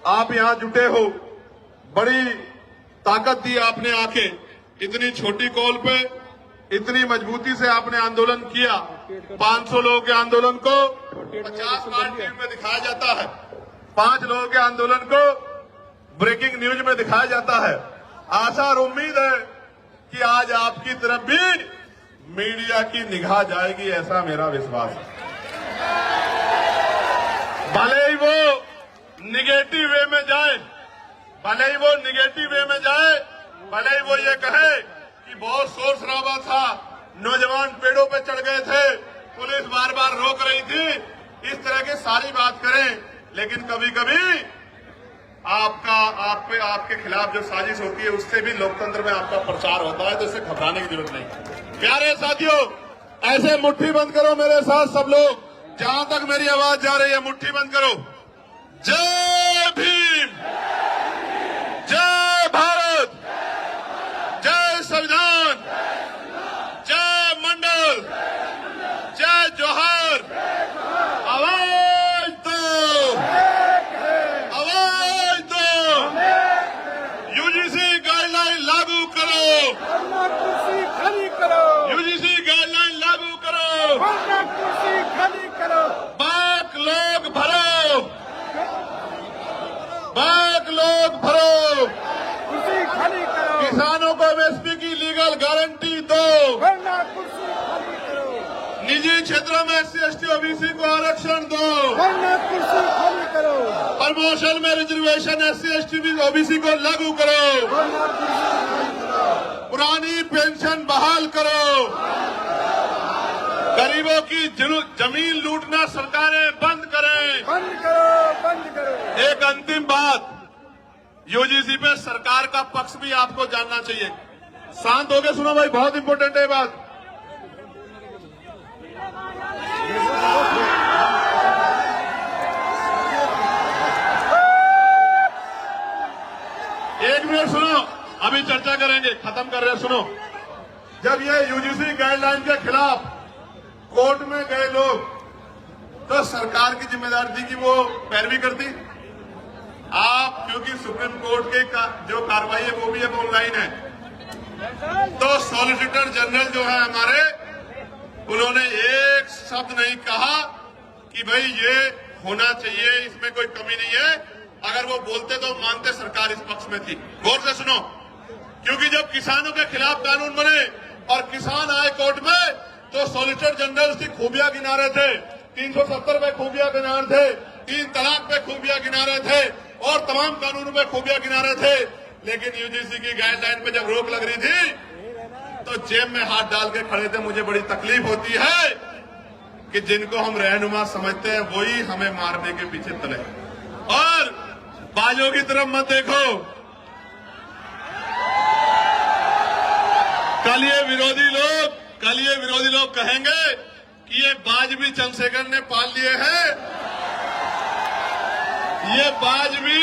आप यहां जुटे हो, बड़ी ताकत दी आपने आके, इतनी छोटी कॉल पे इतनी मजबूती से आपने आंदोलन किया। 500 लोगों के आंदोलन को 50 बार टीवी में दिखाया जाता है, 5 लोगों के आंदोलन को ब्रेकिंग न्यूज में दिखाया जाता है। आशा और उम्मीद है कि आज आपकी तरफ भी मीडिया की निगाह जाएगी, ऐसा मेरा विश्वास है। भले ही वो निगेटिव वे में जाए, भले ही वो निगेटिव वे में जाए, भले ही वो ये कहे कि बहुत शोर शराबा था, नौजवान पेड़ों पे चढ़ गए थे, पुलिस बार बार रोक रही थी, इस तरह की सारी बात करें, लेकिन कभी कभी आपके खिलाफ जो साजिश होती है उससे भी लोकतंत्र में आपका प्रचार होता है, तो इससे घबराने की जरूरत नहीं। प्यारे साथियों, ऐसे मुट्ठी बंद करो मेरे साथ सब लोग, जहां तक मेरी आवाज जा रही है, मुट्ठी बंद करो। जय भीम, जय भारत, जय संविधान, जय मंडल, जय जोहार। आवाज दो, आवाज दो। यूजीसी गाइडलाइन लागू करो, यूजीसी गाइडलाइन लागू करो, बाक लोग भरो, बाक लोग भरो, किसानों को एमएसपी की लीगल गारंटी दो, निजी क्षेत्रों में SC ST OBC को आरक्षण दो, प्रमोशन में रिजर्वेशन SC ST OBC को लागू करो, पुरानी पेंशन बहाल करो, गरीबों की जमीन लूटना सरकारें बंद करें। बंद करो, बंद करो। एक अंतिम बात, यूजीसी पे सरकार का पक्ष भी आपको जानना चाहिए। शांत होकर सुनो भाई, बहुत इंपॉर्टेंट है बात। एक मिनट सुनो, अभी चर्चा करेंगे, खत्म कर रहे हैं। सुनो, जब ये यूजीसी गाइडलाइन के खिलाफ कोर्ट में गए लोग, तो सरकार की जिम्मेदारी थी कि वो पैरवी करती। आप, क्योंकि सुप्रीम कोर्ट के जो कार्रवाई है वो भी अब ऑनलाइन है, तो सॉलिसिटर जनरल जो है हमारे, उन्होंने एक शब्द नहीं कहा कि भाई ये होना चाहिए, इसमें कोई कमी नहीं है। अगर वो बोलते तो मानते, सरकार इस पक्ष में थी। गौर से सुनो, क्योंकि जब किसानों के खिलाफ कानून बने और किसान आए कोर्ट में, तो सॉलिसिटर जनरल उसकी खूबियां गिना रहे थे, 370 पे खूबियां गिना रहे थे, 3 तलाक पे खूबियां गिना रहे थे, और तमाम कानूनों पे खूबियां गिना रहे थे। लेकिन यूजीसी की गाइडलाइन पे जब रोक लग रही थी, तो जेब में हाथ डाल के खड़े थे। मुझे बड़ी तकलीफ होती है कि जिनको हम रहनुमा समझते हैं वही हमें मारने के पीछे तले। और बाजों की तरफ मत देखो, कल ये विरोधी लोग कहेंगे कि ये बाज भी चंद्रशेखर ने पाल लिए हैं, ये बाज भी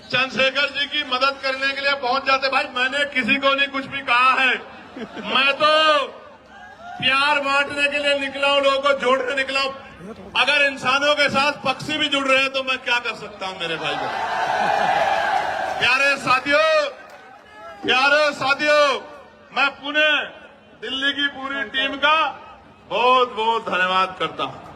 चंद्रशेखर जी की मदद करने के लिए पहुंच जाते। भाई मैंने किसी को नहीं कुछ भी कहा है, मैं तो प्यार बांटने के लिए निकला हूं, लोगों को जोड़ने निकला हूं। अगर इंसानों के साथ पक्षी भी जुड़ रहे हैं तो मैं क्या कर सकता हूं मेरे भाई को। प्यारे साथियों, मैं पुणे दिल्ली की पूरी टीम का बहुत बहुत धन्यवाद करता हूं।